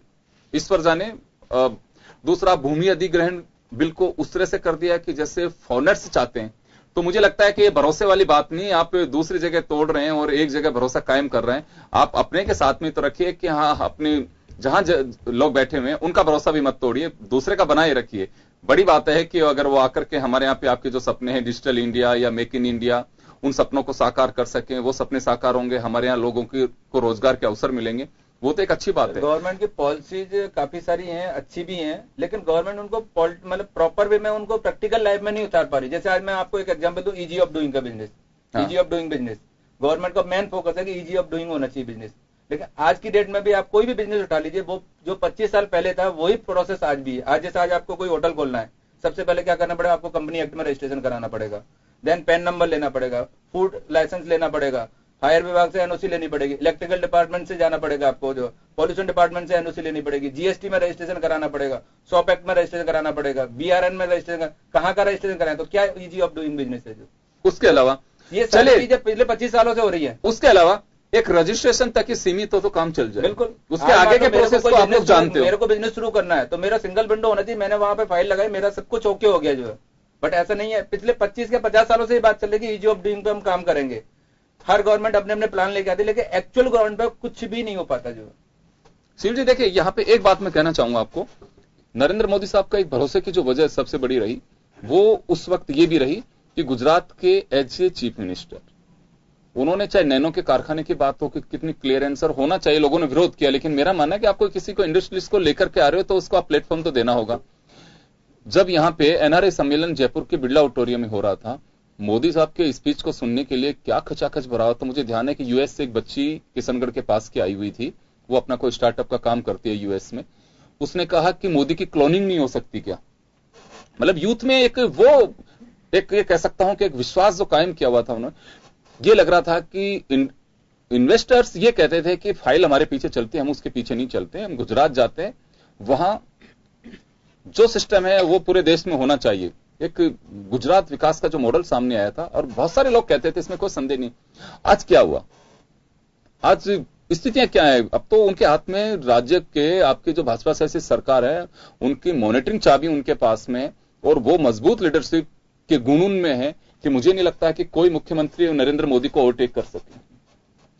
ईश्वर जाने। दूसरा, भूमि अधिग्रहण बिल को उस तरह से कर दिया कि जैसे फॉरेनर्स चाहते हैं, तो मुझे लगता है कि ये भरोसे वाली बात नहीं। आप दूसरी जगह तोड़ रहे हैं और एक जगह भरोसा कायम कर रहे हैं। आप अपने के साथ में तो रखिए कि हाँ, अपने जहां लोग बैठे हुए हैं उनका भरोसा भी मत तोड़िए, दूसरे का बनाए रखिए। बड़ी बात है कि अगर वो आकर के हमारे यहाँ पे आपके जो सपने हैं डिजिटल इंडिया या मेक इन इंडिया, उन सपनों को साकार कर सकें, वो सपने साकार होंगे, हमारे यहाँ लोगों को रोजगार के अवसर मिलेंगे, वो तो एक अच्छी बात है। गवर्नमेंट की पॉलिसीज काफी सारी हैं, अच्छी भी हैं, लेकिन गवर्नमेंट उनको मतलब प्रॉपर वे में उनको प्रैक्टिकल लाइफ में नहीं उतार पा रही। जैसे आज मैं आपको एक एग्जांपल दूं, इजी ऑफ डूइंग का business. Easy of doing business government का मेन फोकस है कि इजी ऑफ डूइंग होना चाहिए बिजनेस। लेकिन आज की डेट में भी आप कोई भी बिजनेस उठा लीजिए, वो जो 25 साल पहले था वही प्रोसेस आज भी है। आज जैसे आज आपको कोई होटल खोलना है, सबसे पहले क्या करना पड़ेगा? आपको कंपनी एक्ट में रजिस्ट्रेशन कराना पड़ेगा, देन पैन नंबर लेना पड़ेगा, फूड लाइसेंस लेना पड़ेगा, फायर विभाग से एनओसी लेनी पड़ेगी, इलेक्ट्रिकल डिपार्टमेंट से जाना पड़ेगा, आपको जो पॉल्यूशन डिपार्टमेंट से एनओसी लेनी पड़ेगी, जीएसटी में रजिस्ट्रेशन कराना पड़ेगा, शॉप एक्ट में रजिस्ट्रेशन कराना पड़ेगा, बीआरएन में रजिस्ट्रेशन, कहाँ का रजिस्ट्रेशन कराएं? तो क्या इजी ऑफ डूइंग बिजनेस है जो? उसके अलावा ये सारी चीजें पिछले 25 सालों से हो रही है। उसके अलावा एक रजिस्ट्रेशन तक ही सीमित हो तो काम चल जाए। बिल्कुल, उसके आगे के प्रोसेस को आप लोग जानते हो। मेरे को बिजनेस शुरू करना है तो मेरा सिंगल विंडो होना चाहिए, मैंने वहां पे फाइल लगाई, मेरा सब कुछ ओके हो गया जो है। बट ऐसा नहीं है। पिछले 25 या 50 सालों से ये बात चल रही है कि इजी ऑफ डूइंग पे हम काम करेंगे। हर गवर्नमेंट अपने अपने प्लान लेके आती है, लेकिन एक्चुअल गवर्नमेंट पे कुछ भी नहीं हो पाता जो। शिव जी देखिए, यहाँ पे एक बात मैं कहना चाहूंगा आपको, नरेंद्र मोदी साहब का एक भरोसे की जो वजह सबसे बड़ी रही, वो उस वक्त ये भी रही कि गुजरात के एज ए चीफ मिनिस्टर उन्होंने, चाहे नैनो के कारखाने की बात हो कि कितनी क्लियरेंस होना चाहिए, लोगों ने विरोध किया, लेकिन मेरा मानना है कि आपको किसी को इंडस्ट्रीज को लेकर के आ रहे हो तो उसको आप प्लेटफॉर्म तो देना होगा। जब यहां पे एनआरए सम्मेलन जयपुर के बिरला ऑडिटोरियम में हो रहा था, मोदी साहब के स्पीच को सुनने के लिए क्या खचाखच भरा हुआ था। मुझे ध्यान है कि यूएस से एक बच्ची किशनगढ़ के पास की आई हुई थी, वो अपना कोई स्टार्टअप का काम करती है यूएस में। उसने कहा कि मोदी की क्लोनिंग नहीं हो सकती क्या? मतलब यूथ में एक वो एक ये कह सकता हूं कि एक विश्वास जो कायम किया हुआ था उन्होंने। ये लग रहा था कि इन्वेस्टर्स ये कहते थे कि फाइल हमारे पीछे चलती है, हम उसके पीछे नहीं चलते, हम गुजरात जाते हैं, वहां जो सिस्टम है वो पूरे देश में होना चाहिए। एक गुजरात विकास का जो मॉडल सामने आया था और बहुत सारे लोग कहते थे, इसमें कोई संदेह नहीं। आज क्या हुआ? आज स्थितियां क्या है? अब तो उनके हाथ में राज्य के आपकी जो भाजपा शासित सरकार है उनकी मॉनिटरिंग चाबी उनके पास में, और वो मजबूत लीडरशिप के गुणून में है कि मुझे नहीं लगता है कि कोई मुख्यमंत्री नरेंद्र मोदी को ओवरटेक कर सके।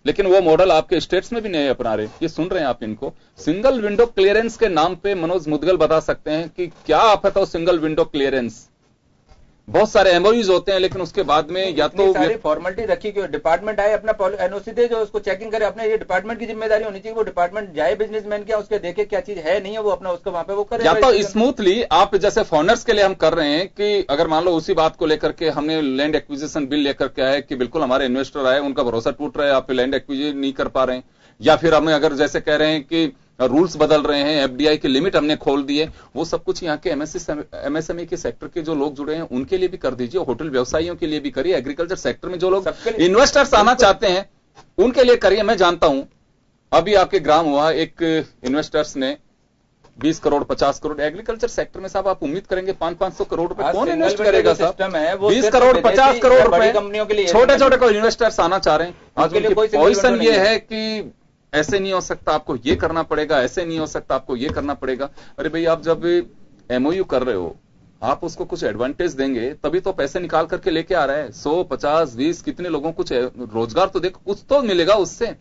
लेकिन वो मॉडल आपके स्टेट्स में भी नहीं अपना रहे। ये सुन रहे हैं आप इनको। सिंगल विंडो क्लियरेंस के नाम पे मनोज मुदगल बता सकते हैं कि क्या आप है तो सिंगल विंडो क्लियरेंस। बहुत सारे एमओयूज होते हैं, लेकिन उसके बाद में या तो सारी फॉर्मेलिटी रखी कि डिपार्टमेंट आए अपना एनओसी दे, जो उसको चेकिंग करे, अपने ये डिपार्टमेंट की जिम्मेदारी होनी चाहिए। वो डिपार्टमेंट जाए बिजनेसमैन क्या उसके देखे क्या चीज है नहीं है, वो अपना उसको वहां पे वो करे। या तो स्मूथली आप जैसे फॉरेनर्स के लिए हम कर रहे हैं कि अगर मान लो उसी बात को लेकर के हमने लैंड एक्विजिशन बिल लेकर के आए कि बिल्कुल हमारे इन्वेस्टर आए, उनका भरोसा टूट रहा है, आप लैंड एक्विजिशन नहीं कर पा रहे हैं, या फिर हमें अगर जैसे कह रहे हैं कि रूल्स बदल रहे हैं, एफडीआई की लिमिट हमने खोल दी है, वो सब कुछ यहाँ के एमएसएमई के सेक्टर के जो लोग जुड़े हैं उनके लिए भी कर दीजिए, होटल व्यवसायियों के लिए भी करिए, एग्रीकल्चर सेक्टर में जो लोग इन्वेस्टर्स आना चाहते हैं उनके लिए करिए। मैं जानता हूं अभी आपके ग्राम हुआ, एक इन्वेस्टर्स ने 20 करोड़ 50 करोड़ एग्रीकल्चर सेक्टर में साहब आप उम्मीद करेंगे 500-500 करोड़ रुपए कौन इन्वेस्ट करेगा साहब? 20 करोड़ 50 करोड़ रुपए कंपनियों के लिए, छोटे छोटे कोई इन्वेस्टर्स आना चाह रहे हैं। आज उनकी पोजीशन ये है कि ऐसे नहीं हो सकता, आपको ये करना पड़ेगा, ऐसे नहीं हो सकता, आपको ये करना पड़ेगा। अरे भाई, आप जब एमओयू कर रहे हो, आप उसको कुछ एडवांटेज देंगे तभी तो पैसे निकाल करके लेके आ रहा है। 100 50 20 कितने लोगों को कुछ रोजगार तो देखो, कुछ तो मिलेगा उससे,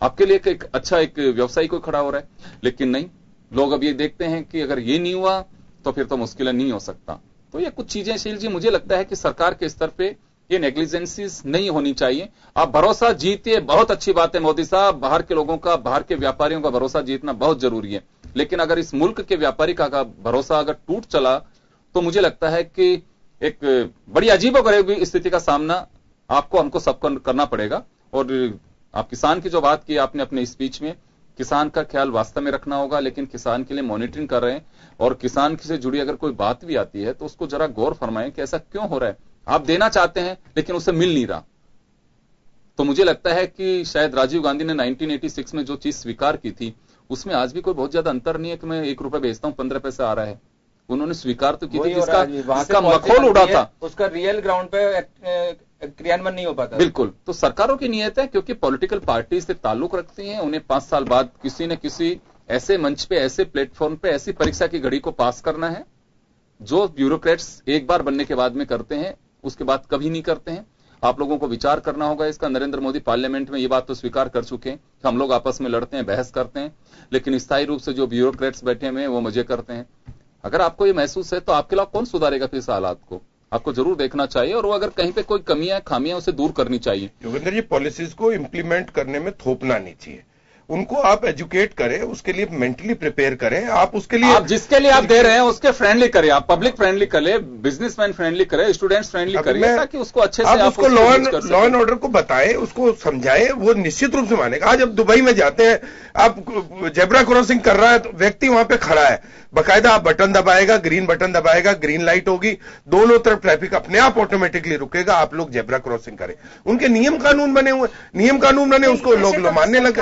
आपके लिए एक अच्छा एक व्यवसायी कोई खड़ा हो रहा है। लेकिन नहीं, लोग अब ये देखते हैं कि अगर ये नहीं हुआ तो फिर तो मुश्किल नहीं हो सकता। तो ये कुछ चीजें शील जी मुझे लगता है कि सरकार के स्तर पे ये नेग्लिजेंसीज नहीं होनी चाहिए। आप भरोसा जीतिए, बहुत अच्छी बात है मोदी साहब, बाहर के लोगों का, बाहर के व्यापारियों का भरोसा जीतना बहुत जरूरी है। लेकिन अगर इस मुल्क के व्यापारी का भरोसा अगर टूट चला तो मुझे लगता है कि एक बड़ी अजीबोगरीब स्थिति का सामना आपको हमको सबको करना पड़ेगा। और आप किसान की जो बात की आपने अपने स्पीच में, किसान का ख्याल वास्तव में रखना होगा, लेकिन किसान के लिए मॉनिटरिंग कर रहे हैं और किसान से जुड़ी अगर कोई बात भी आती है तो उसको जरा गौर फरमाएं कि ऐसा क्यों हो रहा है। आप देना चाहते हैं लेकिन उसे मिल नहीं रहा। तो मुझे लगता है कि शायद राजीव गांधी ने 1986 में जो चीज स्वीकार की थी उसमें आज भी कोई बहुत ज्यादा अंतर नहीं है कि मैं 1 रुपए भेजता हूं 15 पैसे आ रहा है। उन्होंने स्वीकार तो की थी, जिसका मखौल उड़ा था, उसका रियल ग्राउंड पे क्रियान्वयन नहीं हो पाता। बिल्कुल। तो सरकारों की नीयत है, क्योंकि पॉलिटिकल पार्टी से ताल्लुक रखती हैं, उन्हें 5 साल बाद किसी न किसी ऐसे मंच पे, ऐसे प्लेटफॉर्म पे ऐसी परीक्षा की घड़ी को पास करना है जो ब्यूरोक्रेट्स एक बार बनने के बाद में करते हैं, उसके बाद कभी नहीं करते हैं। आप लोगों को विचार करना होगा इसका। नरेंद्र मोदी पार्लियामेंट में ये बात तो स्वीकार कर चुके हैं कि हम लोग आपस में लड़ते हैं, बहस करते हैं, लेकिन स्थायी रूप से जो ब्यूरोक्रेट्स बैठे हुए हैं वो मजे करते हैं। अगर आपको ये महसूस है तो आपके खिलाफ कौन सुधारेगा फिर इस हालात को? आपको जरूर देखना चाहिए और वो अगर कहीं पे कोई कमियां खामियां उसे दूर करनी चाहिए। योगेंद्र जी, पॉलिसीज को इंप्लीमेंट करने में थोपना नहीं चाहिए, उनको आप एजुकेट करें, उसके लिए मेंटली प्रिपेयर करें। आप उसके लिए, आप जिसके लिए आप दे रहे हैं उसके फ्रेंडली करें, आप पब्लिक फ्रेंडली करें, बिजनेसमैन फ्रेंडली करें, स्टूडेंट्स फ्रेंडली करिए, ताकि उसको अच्छे से आप उसको लॉ एंड ऑर्डर को बताएं, उसको समझाएं, वो निश्चित रूप से मानेगा। आज अब दुबई में जाते हैं, आप जेब्रा क्रॉसिंग कर रहा है तो व्यक्ति वहां पे खड़ा है, बकायदा आप बटन दबाएगा, ग्रीन बटन दबाएगा, ग्रीन लाइट होगी, दोनों तरफ ट्रैफिक अपने आप ऑटोमेटिकली रुकेगा, आप लोग जेब्रा क्रॉसिंग करें। उनके नियम कानून बने हुए, नियम कानून बने, उसको लोग मानने लगे।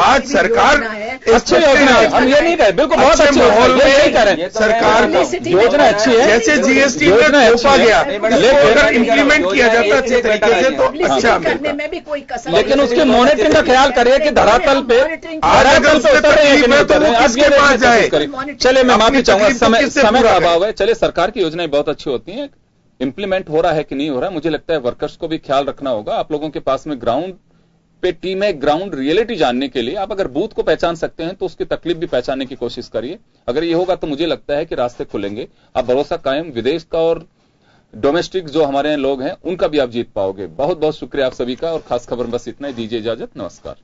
आज सरकार अच्छी योजना है, हम ये नहीं कह रहे, बिल्कुल बहुत अच्छे माहौल में सरकार योजना अच्छी है, जैसे जीएसटी में थोपा गया, लेकिन अगर इंप्लीमेंट किया जाता अच्छे तरीके से तो अच्छा मिलता। लेकिन उसकी मॉनिटरिंग का ख्याल करिए कि धरातल पे किसके पास जाए। चले, मैं माफी चाहूंगा, समय का अभाव है। चले, सरकार की योजनाएं बहुत अच्छी होती हैं, इंप्लीमेंट हो रहा है कि नहीं हो रहा है, मुझे लगता है वर्कर्स को भी ख्याल रखना होगा। आप लोगों के पास में ग्राउंड पे टीम है, ग्राउंड रियलिटी जानने के लिए आप अगर बूथ को पहचान सकते हैं तो उसकी तकलीफ भी पहचानने की कोशिश करिए। अगर ये होगा तो मुझे लगता है कि रास्ते खुलेंगे, आप भरोसा कायम, विदेश का और डोमेस्टिक जो हमारे लोग हैं उनका भी आप जीत पाओगे। बहुत बहुत शुक्रिया आप सभी का, और खास खबर बस इतना ही। दीजिए इजाजत, नमस्कार।